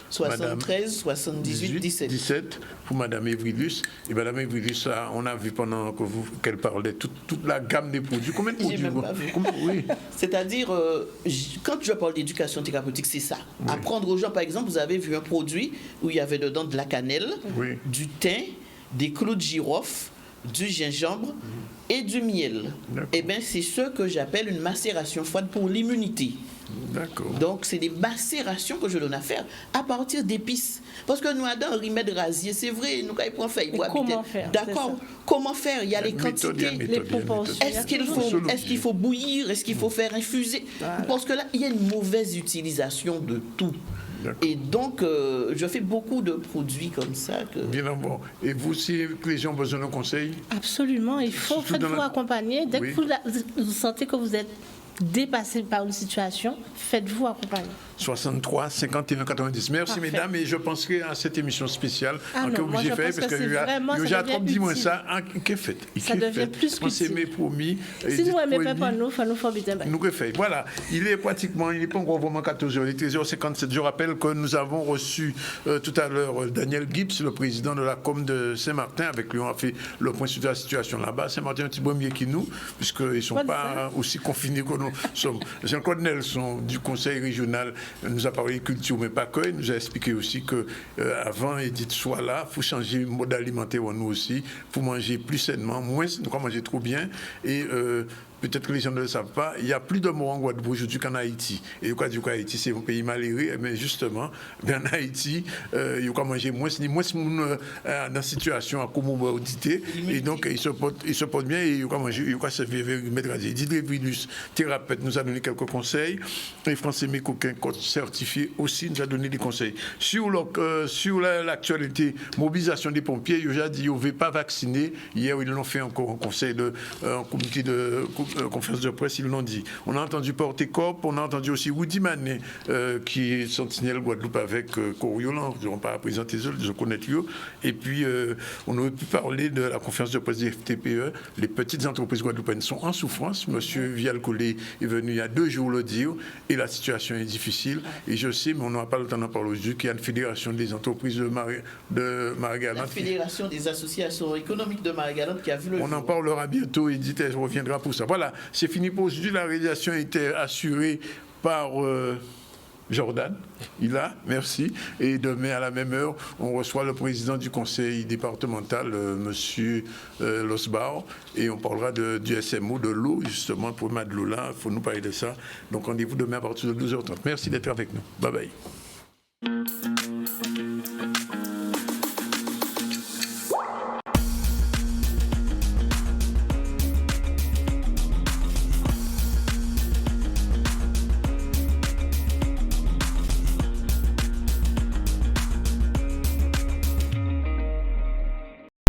73 78 17 pour Madame Evrilus. Et Madame Evrilus, on a vu pendant qu'elle parlait toute la gamme des produits. Combien de produits? J'ai même pas vu. Oui. C'est-à-dire, quand je parle d'éducation thérapeutique, c'est ça. Oui. Apprendre aux gens, par exemple, vous avez vu un produit où il y avait dedans de la cannelle, du thym, des clous de girofle, du gingembre et du miel. Eh bien, c'est ce que j'appelle une macération froide pour l'immunité. D'accord. Donc, c'est des macérations que je donne à faire à partir d'épices. Parce que nous avons un remède rasier, c'est vrai, nous avons fait. Comment faire? D'accord. Comment faire? Il y a les quantités, les proportions. Est-ce qu'il faut bouillir? Est-ce qu'il faut faire infuser? Parce que là, il y a une mauvaise utilisation de tout. Et donc, je fais beaucoup de produits comme ça. Bien bon. Et vous, si les gens ont besoin de conseils? Absolument. Il faut faites-vous accompagner. Dès que vous sentez que vous êtes dépassé par une situation, faites-vous accompagner. 63 51 90. Merci Parfait. Mesdames, et je penserai à cette émission spéciale non, que vous j'ai fait parce que j'ai trop dit moi ça, qu'est fait? Ça devient plus c'est mes promis. Si nous aimons pas pour nous, il faut nous faire bien. Nous refait. Voilà, il est pas encore vraiment 14h, il est 13h57. Je rappelle que nous avons reçu tout à l'heure Daniel Gibbs, le président de la com de Saint-Martin. Avec lui, on a fait le point sur la situation là-bas. Saint-Martin est un petit peu mieux que nous, puisqu'ils ne sont pas aussi confinés que nous sommes. Jean-Claude Nelson du conseil régional nous a parlé de culture, mais pas que. Il nous a expliqué aussi que avant Edith soit là, il faut changer le mode alimentaire nous aussi, pour manger plus sainement, moins, nous pas manger trop bien. Et peut-être que les gens ne le savent pas, il y a plus de morts en Guadeloupe aujourd'hui qu'en Haïti. Et pourquoi du coup Haïti, c'est un pays malheureux, mais justement, en Haïti, il y a manger moins dans la situation à comorbidité, et donc il se porte bien, et il y a manger, il y a se mettre à dire. Didier Vilus, thérapeute, nous a donné quelques conseils, et François Mécoquin, coach certifié aussi, nous a donné des conseils. Sur l'actualité, mobilisation des pompiers, il a dit, on ne veut pas vacciner. Hier, ils l'ont fait encore en conseil en comité de conférence de presse, ils l'ont dit. On a entendu Porter Corp, on a entendu aussi Woody Manet, qui est sentinelle Guadeloupe avec Coriolan, je ne vais pas présenter eux, je connais eux. Et puis, on aurait pu parler de la conférence de presse du FTPE. Les petites entreprises guadeloupéennes sont en souffrance. Monsieur Vial-Collet est venu il y a 2 jours le dire, et la situation est difficile. Et je sais, mais on n'a pas le temps d'en parler aujourd'hui, qu'il y a une fédération des entreprises de Marie-Galante. La fédération des associations économiques de Marie-Galante qui a vu le jour. On en parlera bientôt, Edith, elle reviendra pour ça. Voilà, c'est fini pour aujourd'hui. La réalisation était assurée par Jordan. Il a, merci. Et demain, à la même heure, on reçoit le président du conseil départemental, monsieur Losbar, et on parlera du SMO, de l'eau, justement, pour le problème de l'eau là. Il faut nous parler de ça. Donc, rendez-vous demain à partir de 12h30. Merci d'être avec nous. Bye bye.